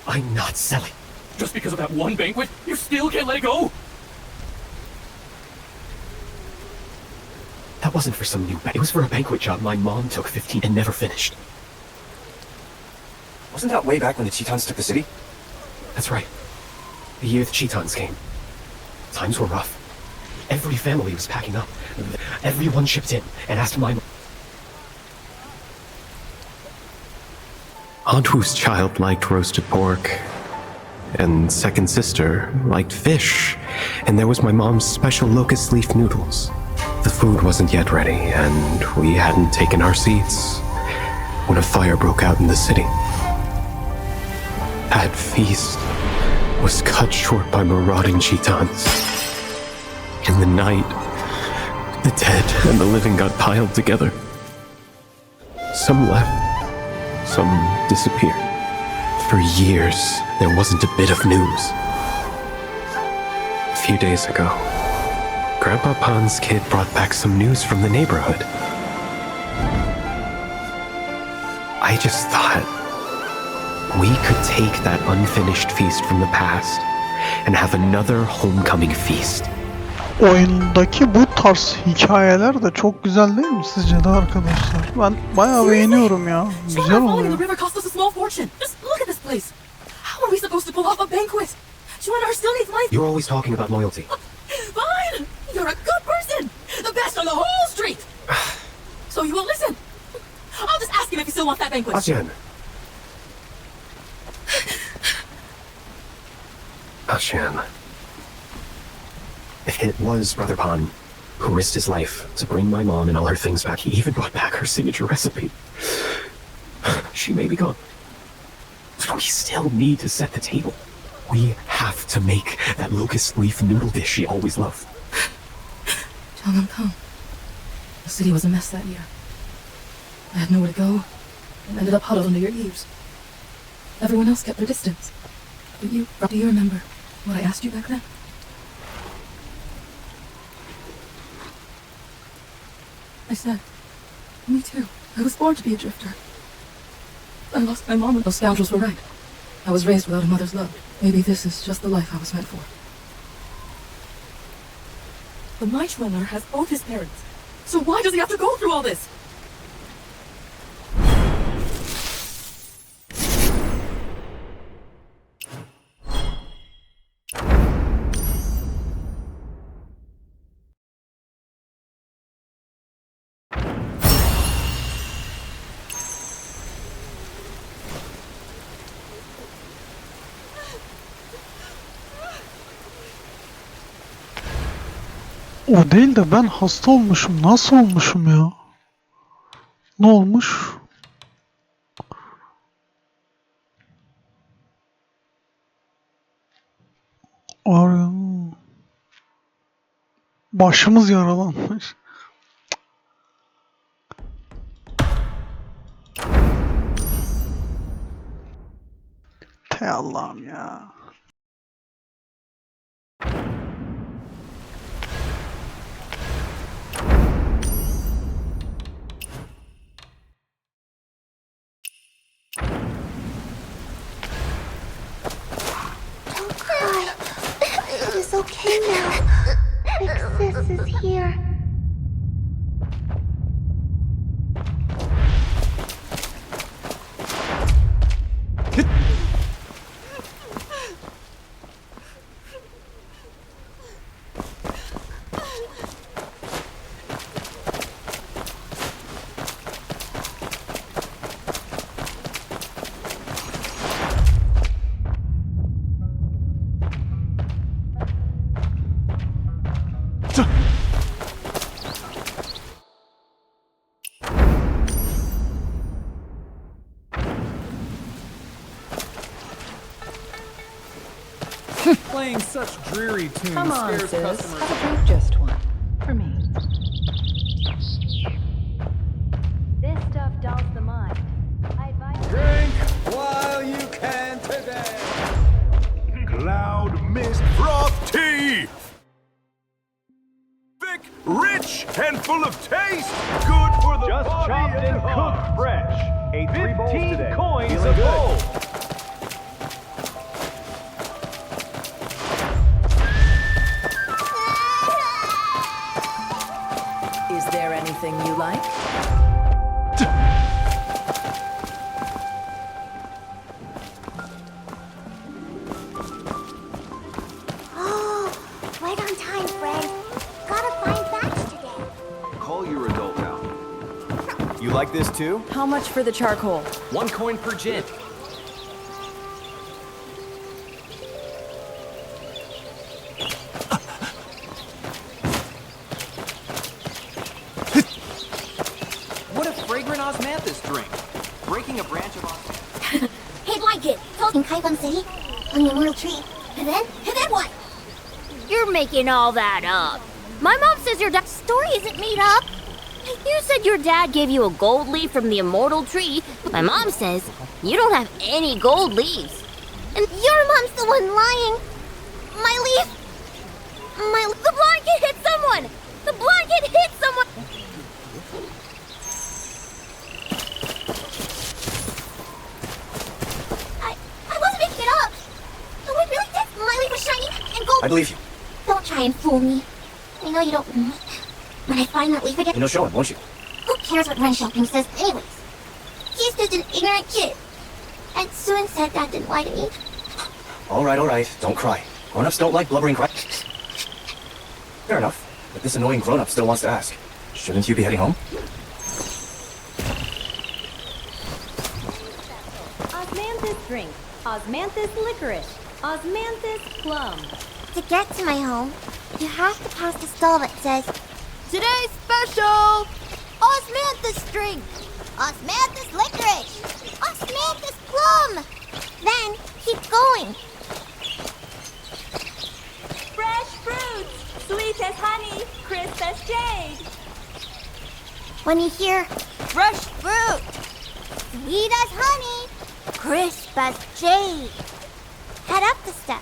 I'm not selling. Just because of that one banquet, you still can't let it go? That wasn't for some new banquet. It was for a banquet job my mom took 15 and never finished. Wasn't that way back when the Teutons took the city? That's right. The year the Chitons came. Times were rough. Every family was packing up. Everyone chipped in and asked my Aunt Wu's child liked roasted pork, and second sister liked fish, and there was my mom's special locust leaf noodles. The food wasn't yet ready, and we hadn't taken our seats when a fire broke out in the city. That feast was cut short by marauding Chitons. In the night, the dead and the living got piled together. Some left, some disappeared. For years, there wasn't a bit of news. A few days ago, Grandpa Pon's kid brought back some news from the neighborhood. I just thought we could take that unfinished feast from the past and have another homecoming feast. Oyundaki bu tarz hikayeler de çok güzel değil mi sizce de arkadaşlar? Ben bayağı beğeniyorum ya. Güzel oluyor. You're always talking about loyalty. Fine! You're a good person! The best on the whole street! So you won't listen? I'll just ask him if he still wants that banquet. Shi Zhen. Shi Zhen. It was Brother Pon who risked his life to bring my mom and all her things back. He even brought back her signature recipe. She may be gone, but we still need to set the table. We have to make that locust leaf noodle dish she always loved. Come. The city was a mess that year. I had nowhere to go and ended up huddled under your eaves. Everyone else kept their distance. But do you remember what I asked you back then? I said, me too. I was born to be a drifter. I lost my mom when those scoundrels were right. I was raised without a mother's love. Maybe this is just the life I was meant for. But my Schweller has both his parents. So why does he have to go through all this? O değil de ben hasta olmuşum. Nasıl olmuşum ya? Ne olmuş? Başımız yaralanmış. Te Allah'ım ya. It's okay now. Big Sis is here. Playing such dreary tunes Come on, scares sis. customers. Have a drink, just one. For me. This stuff dulls the mind. I advise Drink while you can today. Cloud mist froth tea. Thick, rich, and full of taste. Good for the Just body chopped and cooked fresh. Ate 3 bowls today. 15 coins a bowl. Is there anything you like? like this too? How much for the charcoal? 1 coin per gin. What a fragrant osmanthus drink. Breaking a branch of osmanthus. Hey, blind kid, in Kaifeng City, on the immortal tree. And then what? You're making all that up. My mom says your dad's story isn't made up. You said your dad gave you a gold leaf from the immortal tree, but my mom says you don't have any gold leaves. And your mom's the one lying. My leaf. The blind kid hit someone! The blind kid hit someone! I wasn't making it up. The wind really did. My leaf was shiny and gold. I believe you. Don't try and fool me. I know you don't. When I find that leaf again... You'll show him, won't you? Who cares what Ren Xiaoping says anyways? He's just an ignorant kid. And Sun said that didn't lie to me. All right. Don't cry. Grown-ups don't like blubbering cry. Fair enough. But this annoying grown-up still wants to ask. Shouldn't you be heading home? Osmanthus drink, osmanthus licorice, osmanthus plum. To get to my home, you have to pass the stall that says, Today's special! Osmanthus drink! Osmanthus licorice! Osmanthus plum! Then keep going. Fresh fruits, sweet as honey, crisp as jade. When you hear fresh fruit, sweet as honey, crisp as jade, head up the step.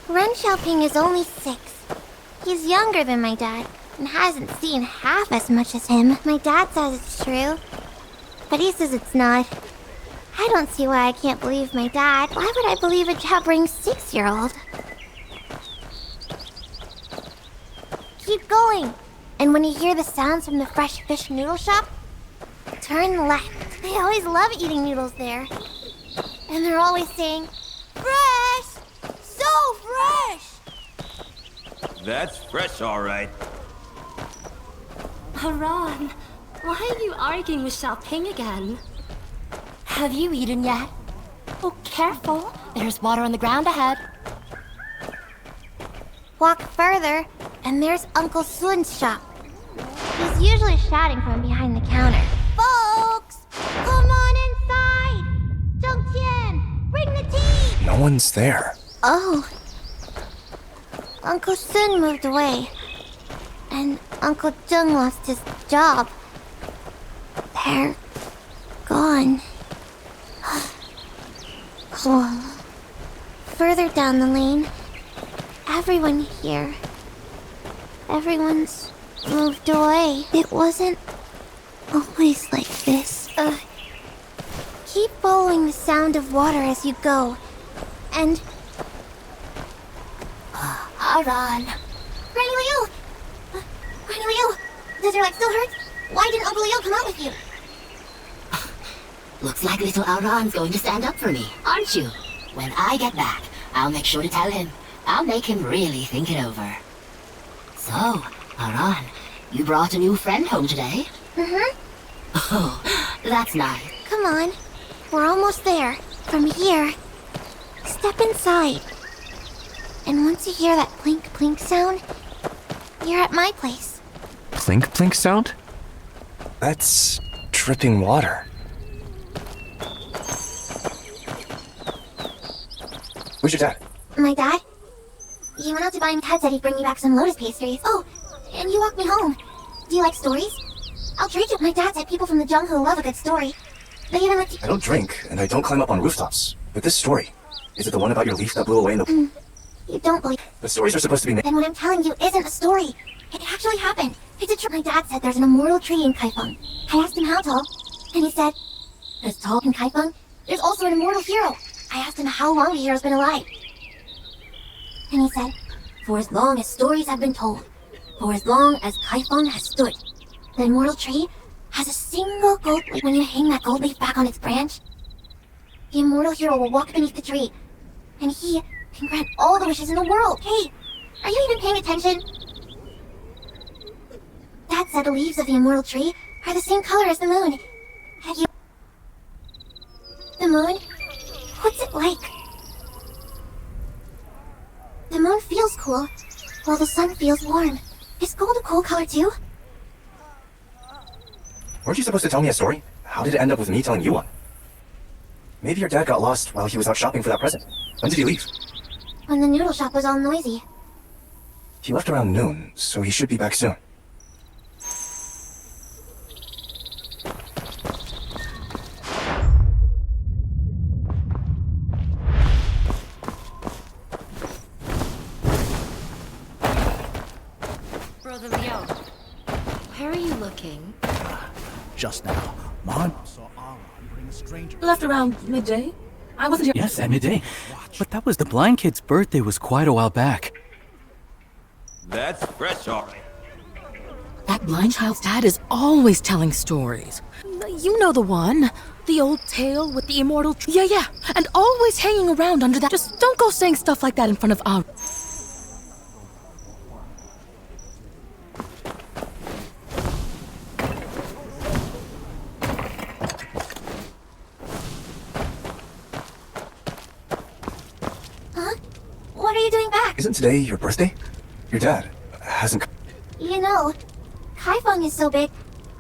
Ren Xiaoping is only 6. He's younger than my dad and hasn't seen half as much as him. My dad says it's true, but he says it's not. I don't see why I can't believe my dad. Why would I believe a jabbering 6-year-old? Keep going. And when you hear the sounds from the fresh fish noodle shop, turn left. They always love eating noodles there. And they're always saying, fresh! So fresh! That's fresh, all right. Haran, why are you arguing with Xiaoping again? Have you eaten yet? Oh, careful. There's water on the ground ahead. Walk further, and there's Uncle Sun's shop. He's usually shouting from behind the counter. Folks, come on inside! Zhengqian, bring the tea! No one's there. Oh. Uncle Sun moved away. And Uncle Zheng lost his job. They're gone. Oh. Further down the lane, everyone here. Everyone's moved away. It wasn't always like this. Keep following the sound of water as you go. And... Haran. Granny Liu! Granny Liu! Does your leg still hurt? Why didn't Uncle Liu come out with you? Looks like little Aran's going to stand up for me, aren't you? When I get back, I'll make sure to tell him. I'll make him really think it over. So, Aran, you brought a new friend home today? Mm-hmm. Oh, that's nice. Come on. We're almost there. From here, step inside. And once you hear that plink plink sound, you're at my place. Plink plink sound? That's dripping water. Where's your dad? My dad? He went out to buy him. Dad said he'd bring me back some lotus pastries. Oh, and you walked me home. Do you like stories? I'll trade you. My dad said people from the jungle love a good story. They even like I don't drink, and I don't climb up on rooftops. But this story, is it the one about your leaf that blew away in the... You don't believe... The stories are supposed to be... Then what I'm telling you isn't a story. It actually happened. It's a trip. My dad said there's an immortal tree in Kaifeng. I asked him how tall, and he said, as tall in Kaifeng, there's also an immortal hero. I asked him how long the hero's been alive. And he said, for as long as stories have been told, for as long as Kaifeng has stood, the immortal tree has a single gold leaf. When you hang that gold leaf back on its branch, the immortal hero will walk beneath the tree, and he can grant all the wishes in the world. Hey, Are you even paying attention? Dad said the leaves of the immortal tree are the same color as the moon. Have you... The moon? What's it like? The moon feels cool, while the sun feels warm. Is gold a cool color too? Weren't you supposed to tell me a story? How did it end up with me telling you one? Maybe your dad got lost while he was out shopping for that present. When did he leave? When the noodle shop was all noisy. He left around noon, so he should be back soon. Brother Leo, where are you looking? Just now, Mom saw Aron bring a stranger. Left around midday. I wasn't here. Yes, at midday. But that was the blind kid's birthday was quite a while back. That's fresh, alright. That blind child's dad is always telling stories. You know the one. The old tale with the immortal tree. Yeah. And always hanging around under that. Just don't go saying stuff like that in front of our... Huh? What are you doing back? Isn't today your birthday? Your dad hasn't... You know, Kaifeng is so big,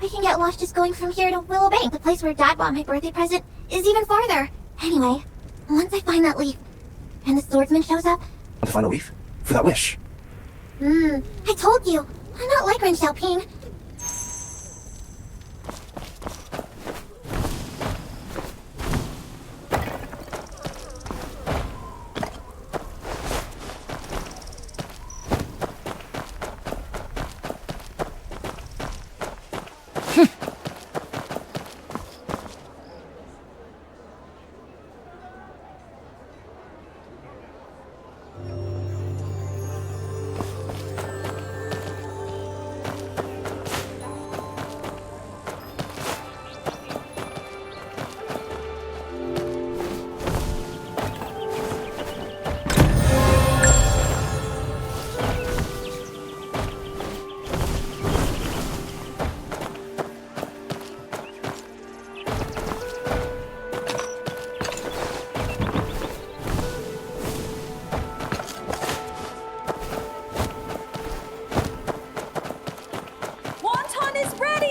I can get lost just going from here to Willow Bank. The place where Dad bought my birthday present is even farther. Anyway, once I find that leaf, and the swordsman shows up... To find a leaf? For that wish? I told you, I'm not like Ren Xiaoping.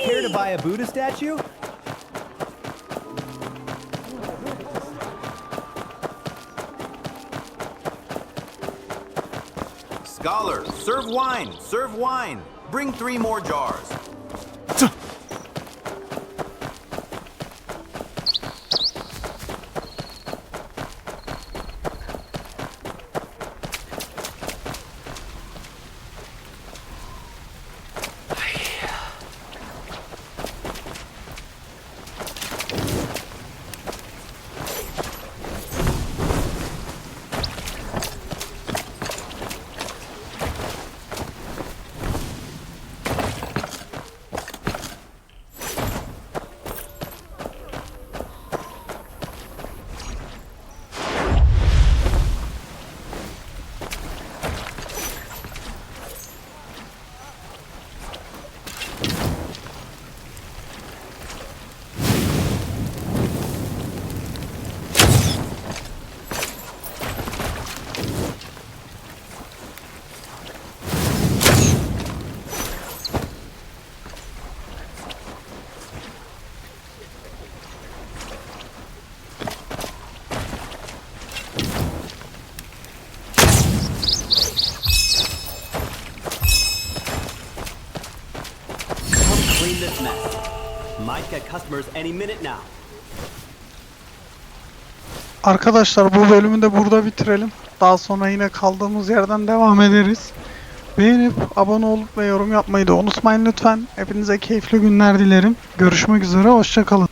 Care to buy a Buddha statue? Scholar, serve wine, serve wine. Bring 3 more jars. Clean this mess. Might get customers any minute now. Arkadaşlar bu bölümü de burada bitirelim. Daha sonra yine kaldığımız yerden devam ederiz. Beğenip abone olup ve yorum yapmayı da unutmayın lütfen. Hepinize keyifli günler dilerim. Görüşmek üzere, hoşça kalın.